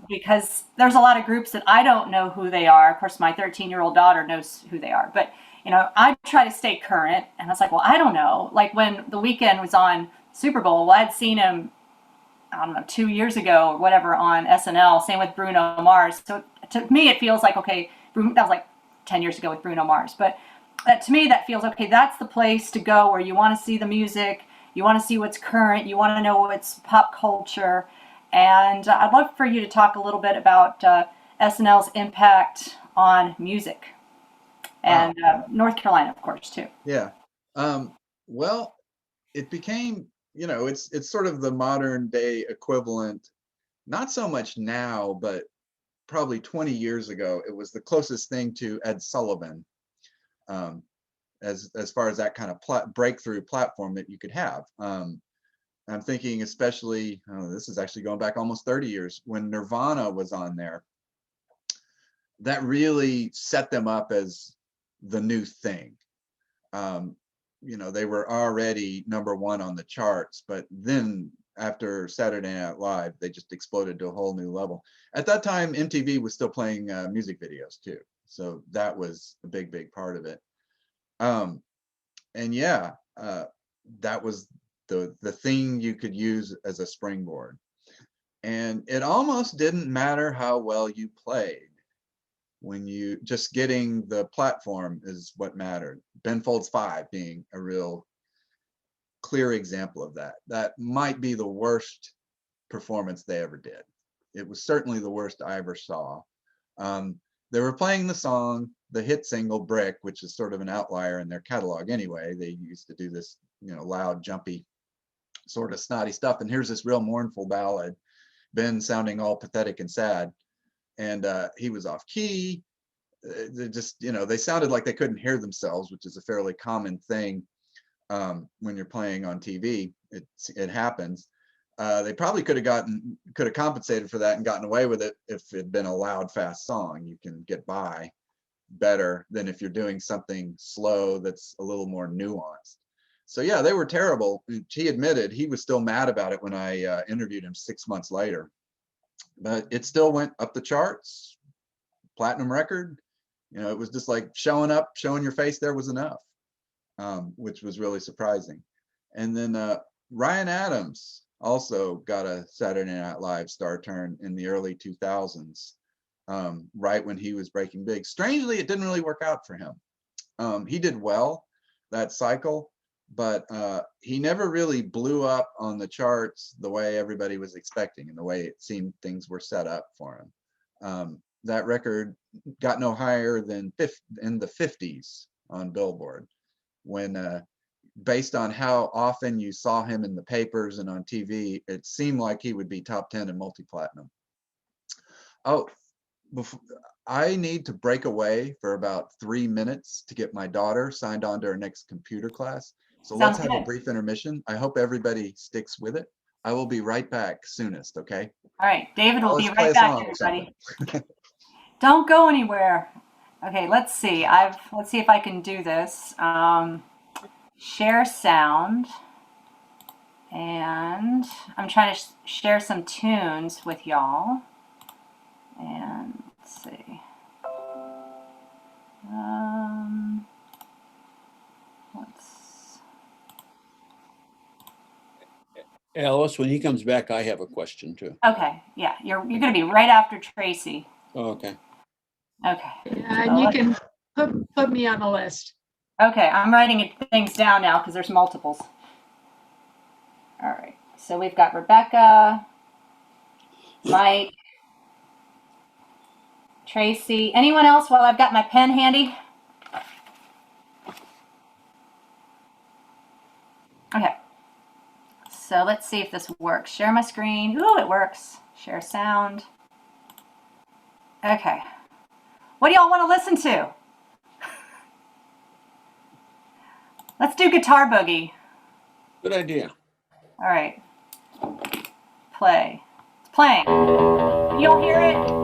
Because there's a lot of groups that I don't know who they are. Of course, my 13-year-old daughter knows who they are. But, you know, I try to stay current. And I was like, well, I don't know. Like when The Weeknd was on Super Bowl, well, I'd seen him, I don't know, 2 years ago or whatever on SNL. Same with Bruno Mars. So to me, it feels like, okay, that was like 10 years ago with Bruno Mars. But to me, that feels, okay, that's the place to go where you want to see the music. You want to see what's current. You want to know what's pop culture. And I'd love for you to talk a little bit about SNL's impact on music and North Carolina, of course, too. Yeah. Well, it became, you know, it's sort of the modern day equivalent, not so much now, but probably 20 years ago, it was the closest thing to Ed Sullivan, as far as that kind of breakthrough platform that you could have. I'm thinking especially, this is actually going back almost 30 years, when Nirvana was on there. That really set them up as the new thing. You know, they were already #1 on the charts, but then after Saturday Night Live, they just exploded to a whole new level. At that time, MTV was still playing music videos too. So that was a big part of it. And yeah, that was the thing you could use as a springboard. And it almost didn't matter how well you played. When you just getting the platform is what mattered. Ben Folds 5 being a real clear example of that. That might be the worst performance they ever did. It was certainly the worst I ever saw. They were playing the song, the hit single Brick, which is sort of an outlier in their catalog anyway. They used to do this, you know, loud, jumpy, sort of snotty stuff. And here's this real mournful ballad, Ben sounding all pathetic and sad. And he was off key. They just, you know, they sounded like they couldn't hear themselves, which is a fairly common thing when you're playing on TV. It happens. They probably could have compensated for that and gotten away with it if it had been a loud, fast song. You can get by better than if you're doing something slow that's a little more nuanced. So yeah, they were terrible. He admitted he was still mad about it when I interviewed him 6 months later. But it still went up the charts, platinum record. You know, it was just like showing up, showing your face there was enough, which was really surprising. And then Ryan Adams also got a Saturday Night Live star turn in the early 2000s, right when he was breaking big. Strangely, it didn't really work out for him. He did well that cycle, but he never really blew up on the charts the way everybody was expecting and the way it seemed things were set up for him. That record got no higher than in the 50s on Billboard, when based on how often you saw him in the papers and on TV, it seemed like he would be top 10 in multi-platinum. Oh, I need to break away for about 3 minutes to get my daughter signed on to her next computer class. So let's have a brief intermission. I hope everybody sticks with it. I will be right back soonest, okay? All right, David will be right back, everybody. Don't go anywhere. Okay, let's see. Let's see if I can do this. Share sound. And I'm trying to share some tunes with y'all. And let's see. Alice, when he comes back, I have a question too. Okay, yeah, you're going to be right after Tracy. Oh, okay. Okay. Yeah, and you can put me on the list. Okay, I'm writing things down now because there's multiples. All right, so we've got Rebecca, Mike, Tracy. Anyone else while I've got my pen handy? Okay. So let's see if this works. Share my screen. Ooh, it works. Share sound. Okay. What do y'all want to listen to? Let's do Guitar Boogie. Good idea. All right. Play. It's playing. You'll hear it?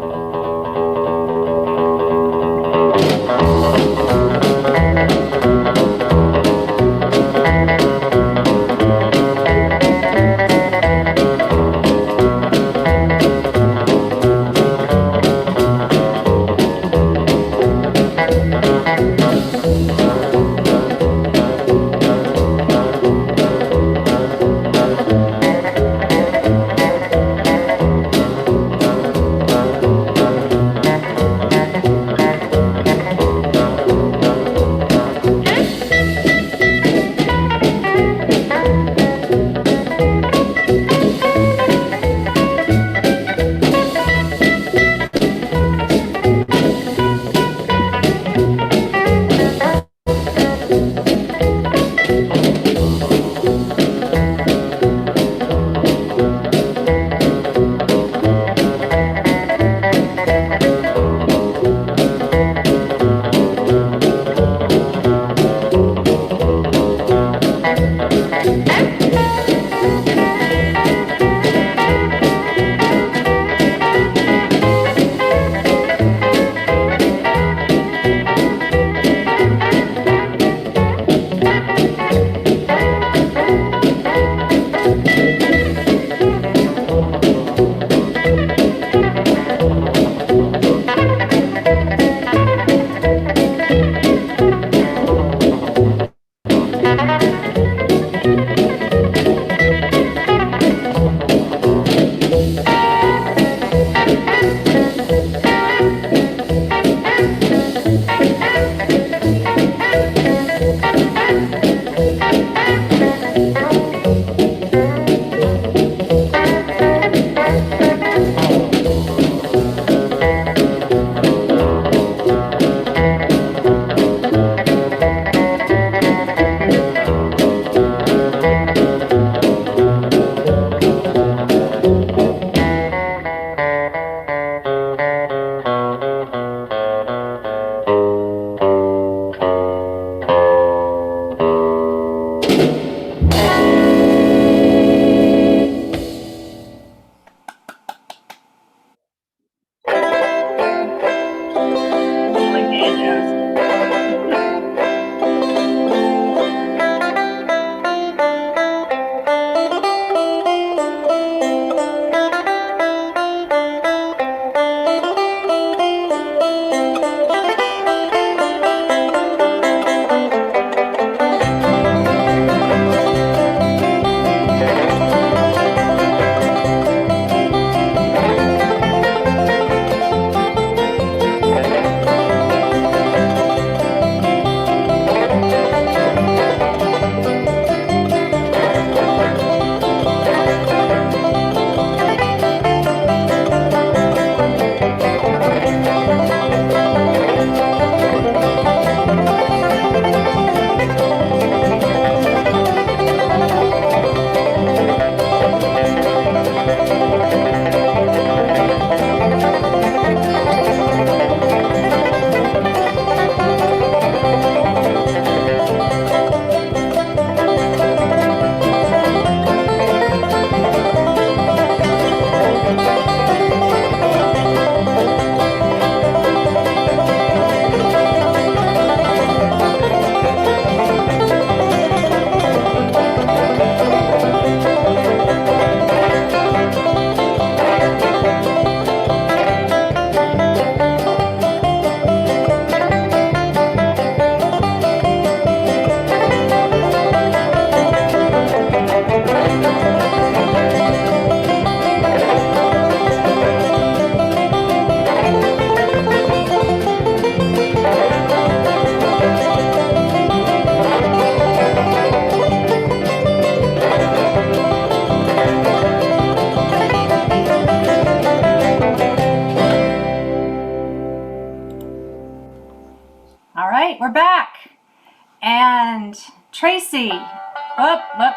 And Tracy, whoop, whoop.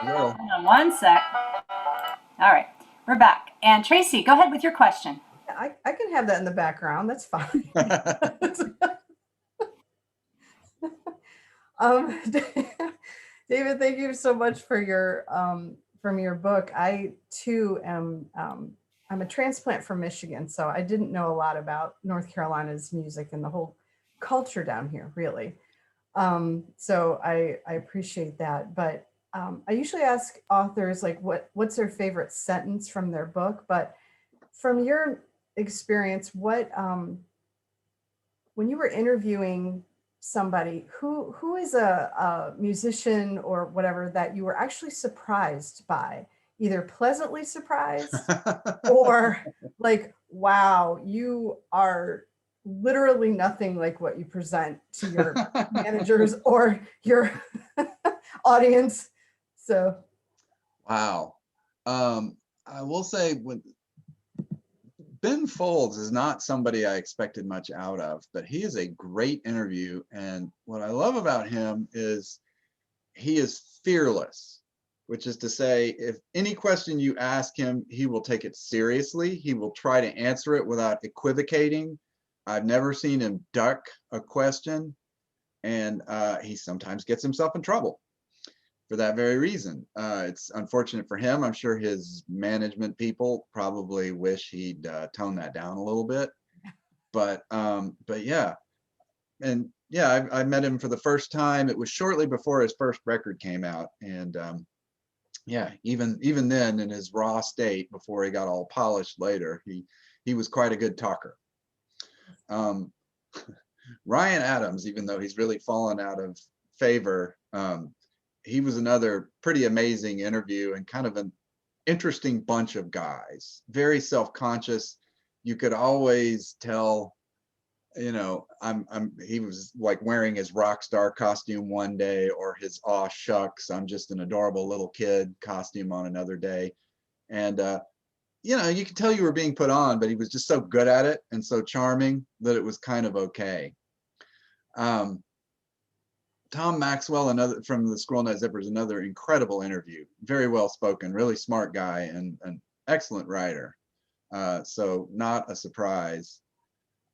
Hello. Hang on one sec. All right, we're back. And Tracy, go ahead with your question. I can have that in the background. That's fine. Um, David, thank you so much for your from your book. I too am I'm a transplant from Michigan, so I didn't know a lot about North Carolina's music and the whole culture down here, really. So I appreciate that. But I usually ask authors like what's their favorite sentence from their book. But from your experience, what when you were interviewing somebody who is a musician or whatever that you were actually surprised by, either pleasantly surprised or like, wow, you are literally nothing like what you present to your managers or your audience. So Wow. I will say when Ben Folds is not somebody I expected much out of, but he is a great interview. And what I love about him is he is fearless, which is to say, if any question you ask him, he will take it seriously. He will try to answer it without equivocating. I've never seen him duck a question, and he sometimes gets himself in trouble for that very reason. It's unfortunate for him. I'm sure his management people probably wish he'd tone that down a little bit. But yeah, and yeah, I met him for the first time. It was shortly before his first record came out, and yeah, even then, in his raw state, before he got all polished later, he was quite a good talker. Ryan Adams, even though he's really fallen out of favor, he was another pretty amazing interview and kind of an interesting bunch of guys, very self-conscious. You could always tell, you know, he was like wearing his rock star costume one day, or his aw shucks, I'm just an adorable little kid costume on another day. And you know, you could tell you were being put on, but he was just so good at it and so charming that it was kind of okay. Tom Maxwell, another from the Squirrel Nut Zippers, another incredible interview. Very well spoken, really smart guy, and an excellent writer. So not a surprise.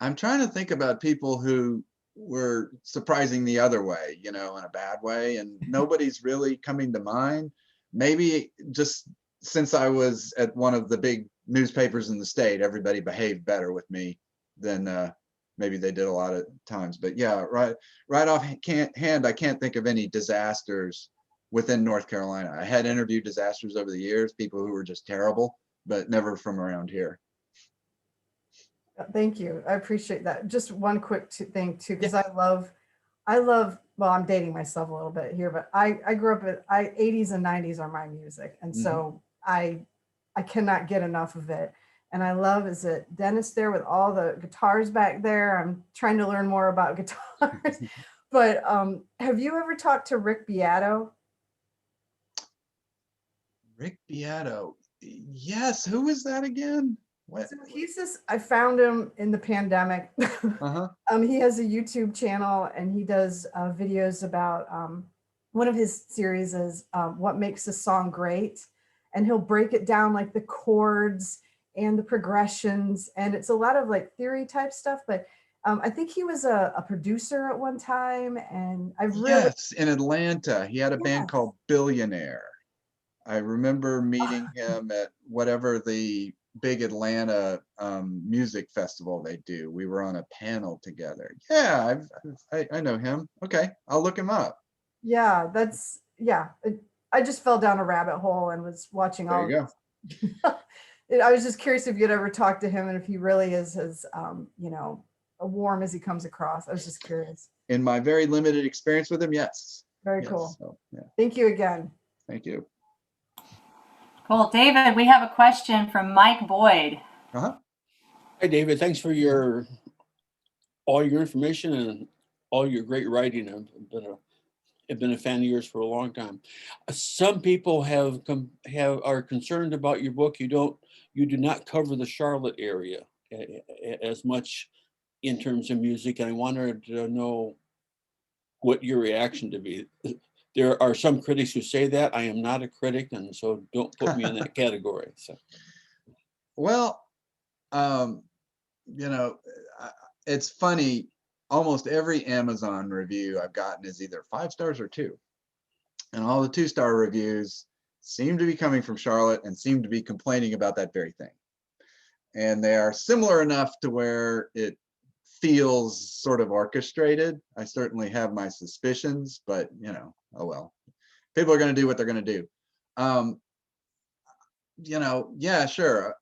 I'm trying to think about people who were surprising the other way, you know, in a bad way, and nobody's really coming to mind. Maybe just since I was at one of the big newspapers in the state, everybody behaved better with me than maybe they did a lot of times. But yeah, right off hand, I can't think of any disasters within North Carolina. I had interviewed disasters over the years, people who were just terrible, but never from around here. thank you. I appreciate that. Just one quick thing too, because I love, well, I'm dating myself a little bit here, but I grew up at 80s and 90s are my music. And so I cannot get enough of it. And I love, is it Dennis there with all the guitars back there? I'm trying to learn more about guitars. But have you ever talked to Rick Beato? Rick Beato. Yes, who is that again? What? So he's this, I found him in the pandemic. He has a YouTube channel and he does videos about, one of his series is what makes a song great. And he'll break it down like the chords and the progressions. And it's a lot of like theory type stuff, but I think he was a producer at one time. And I really— Yes, in Atlanta. He had a band called Billionaire. I remember meeting him at whatever the big Atlanta music festival they do. We were on a panel together. Yeah, I know him. Okay, I'll look him up. Yeah, that's, yeah. I just fell down a rabbit hole and was watching all. There you go. I was just curious if you'd ever talked to him and if he really is as, you know, warm as he comes across. I was just curious. In my very limited experience with him, yes. Very Yes, cool. so, yeah. Thank you again. Thank you. Cool. David, we have a question from Mike Boyd. Hi, David. Thanks for all your information and all your great writing. I've been a fan of yours for a long time. Some people are concerned about your book. You do not cover the Charlotte area as much in terms of music. And I wanted to know what your reaction to be. There are some critics who say that. I am not a critic, and so don't put me in that category. So, Well, you know, it's funny. Almost every Amazon review I've gotten is either 5 stars or 2. And all the 2-star reviews seem to be coming from Charlotte and seem to be complaining about that very thing. And they are similar enough to where it feels sort of orchestrated. I certainly have my suspicions, but you know, oh well. People are going to do what they're going to do. You know, yeah, sure.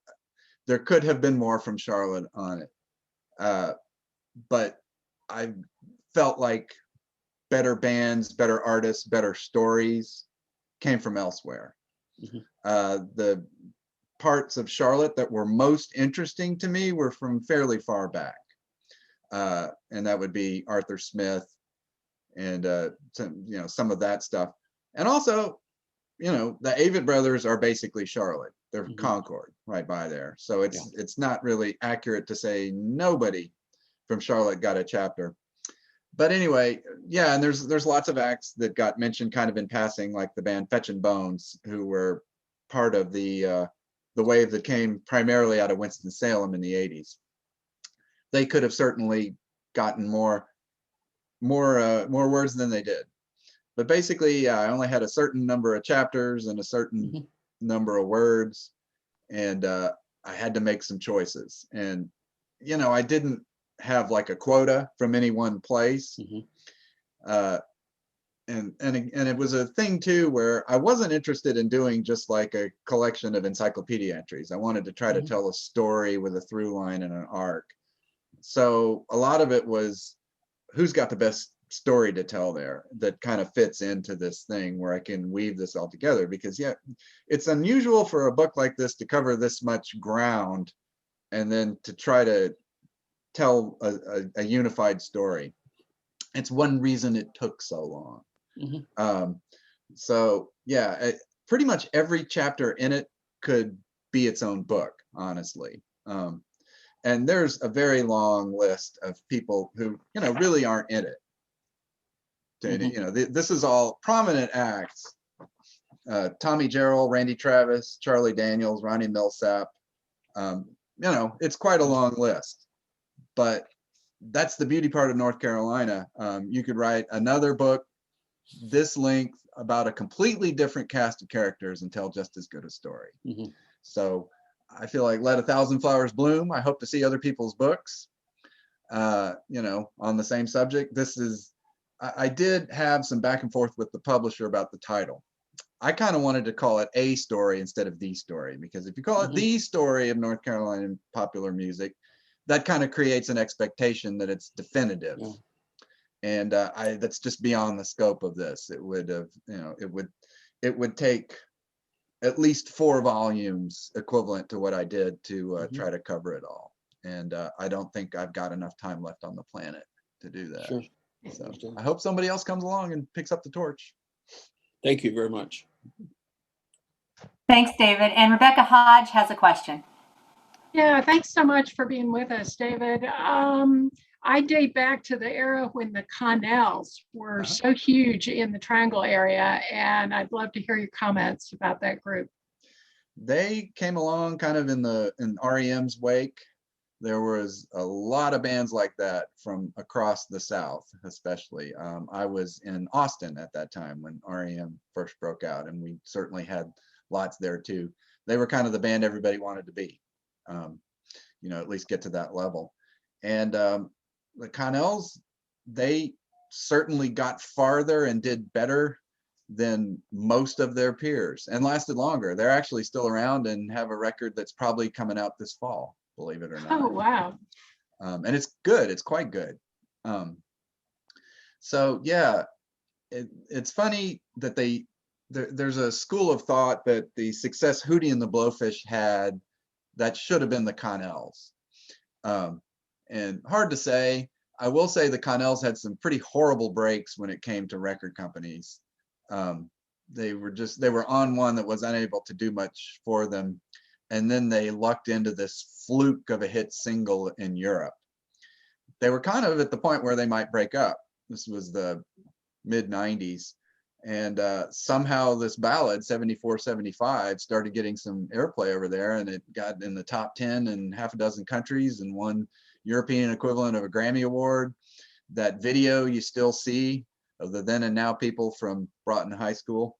There could have been more from Charlotte on it. But I felt like better bands, better artists, better stories came from elsewhere. The parts of Charlotte that were most interesting to me were from fairly far back. And that would be Arthur Smith and some of that stuff. And also, you know, the Avett brothers are basically Charlotte. They're Concord right by there. So it's not really accurate to say nobody from Charlotte got a chapter. But anyway, yeah, and there's lots of acts that got mentioned kind of in passing, like the band Fetchin' Bones, who were part of the wave that came primarily out of Winston-Salem in the 80s. They could have certainly gotten more words than they did. But basically, I only had a certain number of chapters and a certain number of words, and I had to make some choices. And you know, I didn't have like a quota from any one place. And it was a thing too where I wasn't interested in doing just like a collection of encyclopedia entries. I wanted to try to tell a story with a through line and an arc. So a lot of it was who's got the best story to tell there that kind of fits into this thing where I can weave this all together, because yeah, it's unusual for a book like this to cover this much ground and then to try to tell a unified story. It's one reason it took so long. So yeah, pretty much every chapter in it could be its own book, honestly. And there's a very long list of people who, you know, really aren't in it. You know, this is all prominent acts. Tommy Jarrell, Randy Travis, Charlie Daniels, Ronnie Millsap. You know, it's quite a long list. But that's the beauty part of North Carolina. You could write another book this length about a completely different cast of characters and tell just as good a story. So I feel like let 1,000 flowers bloom. I hope to see other people's books, you know, on the same subject. I did have some back and forth with the publisher about the title. I kind of wanted to call it A Story instead of The Story, because if you call it The Story of North Carolina popular music, that kind of creates an expectation that it's definitive. And that's just beyond the scope of this. It would have, you know, it would take at least 4 volumes equivalent to what I did to try to cover it all. And I don't think I've got enough time left on the planet to do that. So I hope somebody else comes along and picks up the torch. Thank you very much. Thanks, David. And Rebecca Hodge has a question. Yeah, thanks so much for being with us, David. I date back to the era when the Connells were so huge in the Triangle area, and I'd love to hear your comments about that group. They came along kind of in REM's wake. There was a lot of bands like that from across the South, especially. I was in Austin at that time when REM first broke out, and we certainly had lots there too. They were kind of the band everybody wanted to be, you know, at least get to that level. And the Connells, they certainly got farther and did better than most of their peers and lasted longer. They're actually still around and have a record that's probably coming out this fall, believe it or not. Oh, wow. And it's good. It's quite good. So yeah, it's funny that there's a school of thought that the success Hootie and the Blowfish had, that should have been the Connells. And hard to say. I will say the Connells had some pretty horrible breaks when it came to record companies. They were on one that was unable to do much for them. And then they lucked into this fluke of a hit single in Europe. They were kind of at the point where they might break up. This was the mid 90s. And somehow this ballad, 7475, started getting some airplay over there, and it got in the top 10 in half a dozen countries and won European equivalent of a Grammy Award. That video you still see of the then and now people from Broughton High School.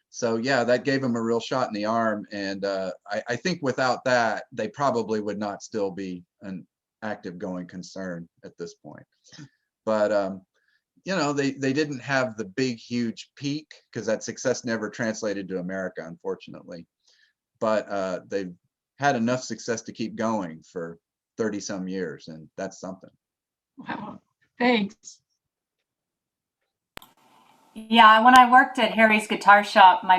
So yeah, that gave them a real shot in the arm. And I think without that, they probably would not still be an active going concern at this point. But you know, they didn't have the big, huge peak because that success never translated to America, unfortunately. But they've had enough success to keep going for 30 some years, and that's something. Wow, thanks. Yeah, when I worked at Harry's Guitar Shop, my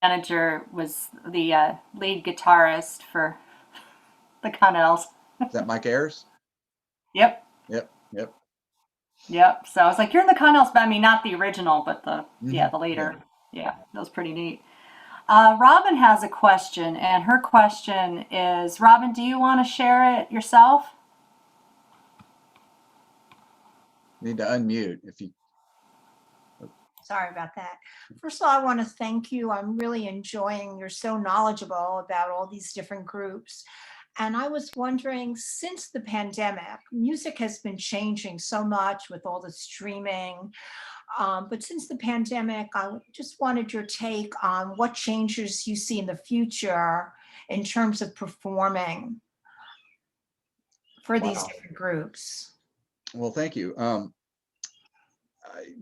manager was the lead guitarist for the Connells. Is that Mike Ayers? Yep. Yep, yep. Yep. So I was like, you're in the Connells, but I mean, not the original, but the the later. Yeah, that was pretty neat. Robin has a question, and her question is, Robin, do you want to share it yourself? Need to unmute if you. Sorry about that. First of all, I want to thank you. I'm really enjoying, you're so knowledgeable about all these different groups. And I was wondering, since the pandemic, music has been changing so much with all the streaming. But since the pandemic, I just wanted your take on what changes you see in the future in terms of performing for these Wow. different groups. Well, thank you.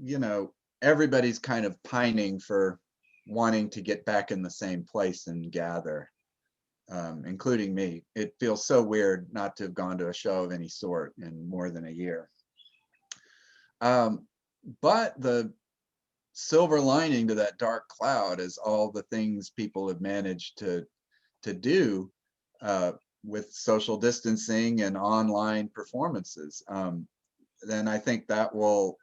You know, everybody's kind of pining for wanting to get back in the same place and gather, including me. It feels so weird not to have gone to a show of any sort in more than a year. But the silver lining to that dark cloud is all the things people have managed to do with social distancing and online performances. Then I think that will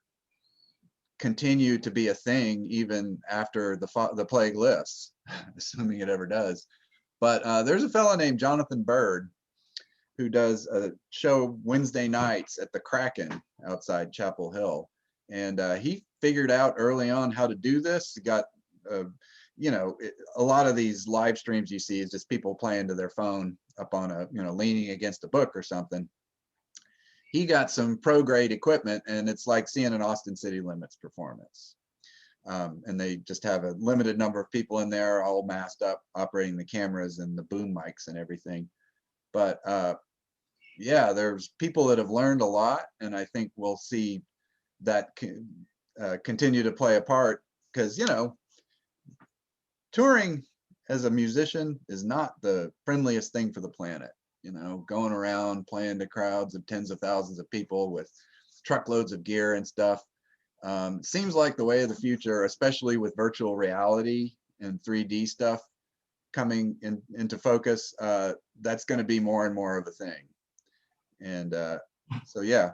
continue to be a thing even after the plague lifts, assuming it ever does. But there's a fellow named Jonathan Bird who does a show Wednesday nights at the Kraken outside Chapel Hill. And he figured out early on how to do this. He got, you know, a lot of these live streams you see is just people playing to their phone up on a, you know, leaning against a book or something. He got some pro grade equipment, and it's like seeing an Austin City Limits performance. And they just have a limited number of people in there all masked up, operating the cameras and the boom mics and everything. But yeah, there's people that have learned a lot, and I think we'll see that continue to play a part, because, you know, touring as a musician is not the friendliest thing for the planet. You know, going around playing to crowds of tens of thousands of people with truckloads of gear and stuff. Seems like the way of the future, especially with virtual reality and 3D stuff coming into focus. That's going to be more and more of a thing. And so, yeah,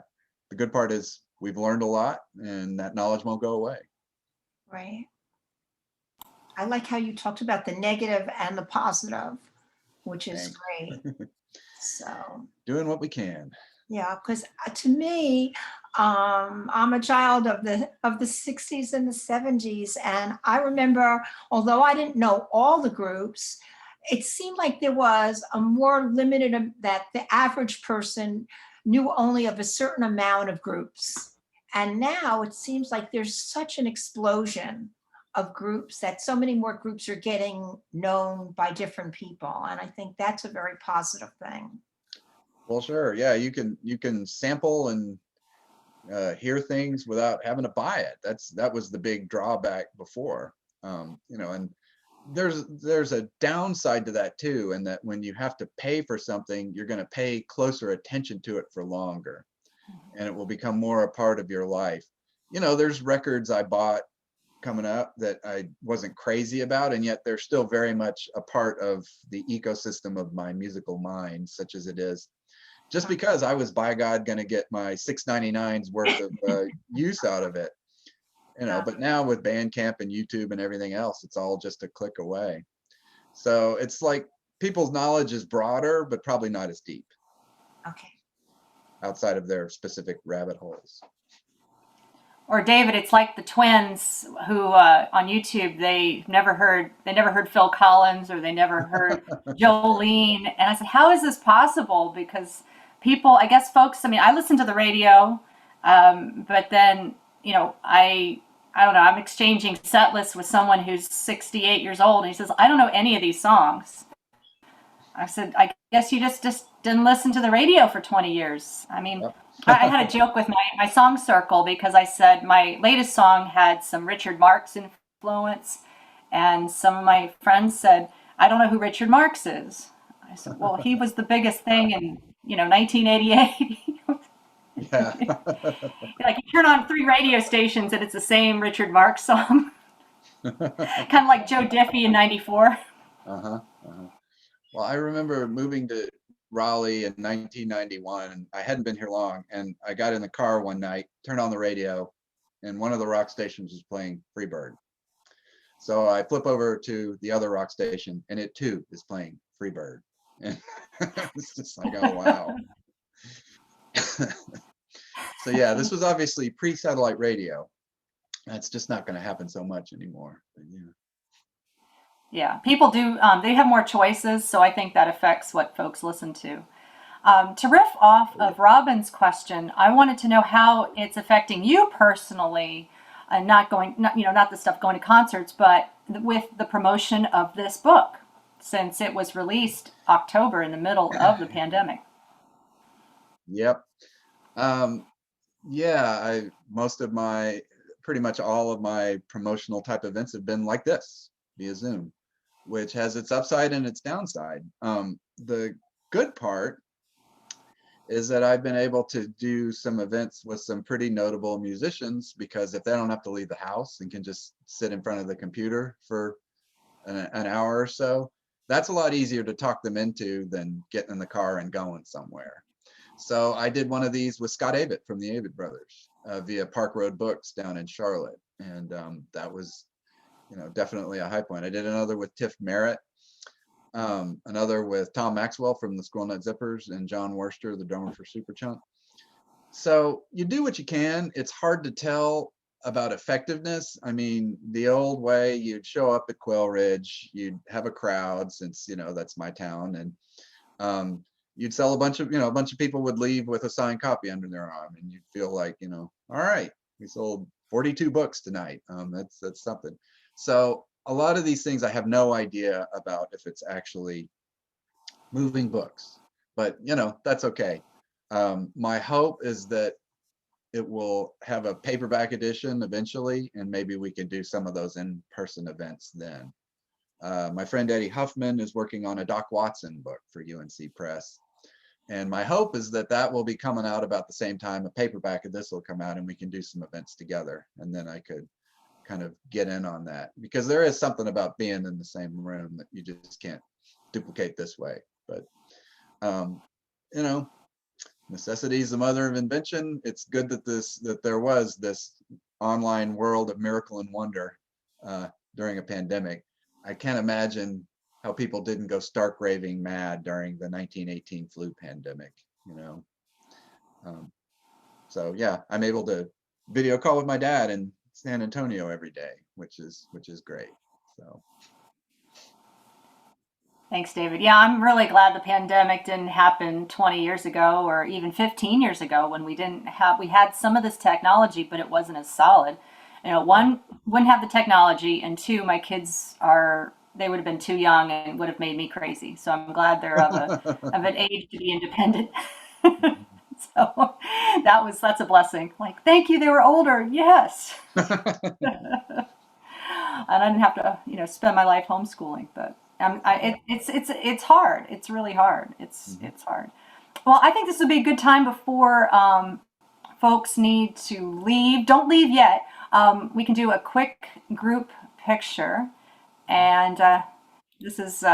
the good part is we've learned a lot, and that knowledge won't go away. Right. I like how you talked about the negative and the positive, which is great. So doing what we can. Yeah, because to me, I'm a child of the 60s and the 70s, and I remember, although I didn't know all the groups, it seemed like there was a more limited, that the average person knew only of a certain amount of groups. And now it seems like there's such an explosion of groups, that so many more groups are getting known by different people. And I think that's a very positive thing. Well, sure. Yeah, you can sample and hear things without having to buy it. That was the big drawback before. You know, and there's a downside to that too, and that when you have to pay for something, you're going to pay closer attention to it for longer, and it will become more a part of your life. You know, there's records I bought coming up that I wasn't crazy about, and yet they're still very much a part of the ecosystem of my musical mind, such as it is. Just because I was, by God, going to get my $6.99's worth of use out of it, you know. But now with Bandcamp and YouTube and everything else, it's all just a click away. So it's like people's knowledge is broader, but probably not as deep. Okay. Outside of their specific rabbit holes. Or David, it's like the twins who on YouTube they never heard Phil Collins, or they never heard Jolene, and I said, how is this possible? Because people, I guess folks, I mean, I listen to the radio, but then I don't know, I'm exchanging set lists with someone who's 68 years old, and he says, I don't know any of these songs. I said, I guess you just didn't listen to the radio for 20 years. I mean, Yep. I had a joke with my song circle because I said my latest song had some Richard Marx influence, and some of my friends said, I don't know who Richard Marx is. I said, well, he was the biggest thing in 1988. Yeah. Like you turn on 3 radio stations and it's the same Richard Marx song, kind of like Joe Diffie in '94. Uh-huh. Well, I remember moving to Raleigh in 1991, and I hadn't been here long, and I got in the car one night, turned on the radio, and one of the rock stations was playing Freebird. So I flip over to the other rock station, and it too is playing Freebird. And it's just like, oh, wow. So yeah, this was obviously pre-satellite radio. That's just not going to happen so much anymore. But, yeah. Yeah, people do, they have more choices, so I think that affects what folks listen to. To riff off of Robin's question, I wanted to know how it's affecting you personally, and not the stuff going to concerts, but with the promotion of this book, since it was released October in the middle of the pandemic. Yep. Yeah, pretty much all of my promotional type events have been like this, via Zoom, which has its upside and its downside. The good part is that I've been able to do some events with some pretty notable musicians, because if they don't have to leave the house and can just sit in front of the computer for an hour or so, that's a lot easier to talk them into than getting in the car and going somewhere. So I did one of these with Scott Avett from the Avett Brothers via Park Road Books down in Charlotte, and that was definitely a high point. I did another with Tiff Merritt, another with Tom Maxwell from the Squirrel Nut Zippers, and John Worster, the drummer for Superchunk. So you do what you can. It's hard to tell about effectiveness. I mean, the old way, you'd show up at Quail Ridge, you'd have a crowd, since that's my town, and you'd sell a bunch of people would leave with a signed copy under their arm, and you'd feel like, all right, we sold 42 books tonight. That's something. So a lot of these things I have no idea about if it's actually moving books, but that's okay. My hope is that it will have a paperback edition eventually, and maybe we can do some of those in-person events then. My friend Eddie Huffman is working on a Doc Watson book for UNC Press, and my hope is that that will be coming out about the same time a paperback of this will come out, and we can do some events together, and then I could kind of get in on that, because there is something about being in the same room that you just can't duplicate this way. But necessity is the mother of invention. It's good that there was this online world of miracle and wonder during a pandemic. I can't imagine how people didn't go stark raving mad during the 1918 flu pandemic. So yeah, I'm able to video call with my dad in San Antonio every day, which is great. So Thanks, David. Yeah, I'm really glad the pandemic didn't happen 20 years ago or even 15 years ago, when we had some of this technology, but it wasn't as solid. One, wouldn't have the technology, and two, my kids they would have been too young and would have made me crazy. So I'm glad they're of an age to be independent. So that's a blessing. Like, thank you, they were older. Yes. And I didn't have to, spend my life homeschooling, but it's hard. It's really hard. It's hard. Well, I think this would be a good time before folks need to leave. Don't leave yet. We can do a quick group picture, and this is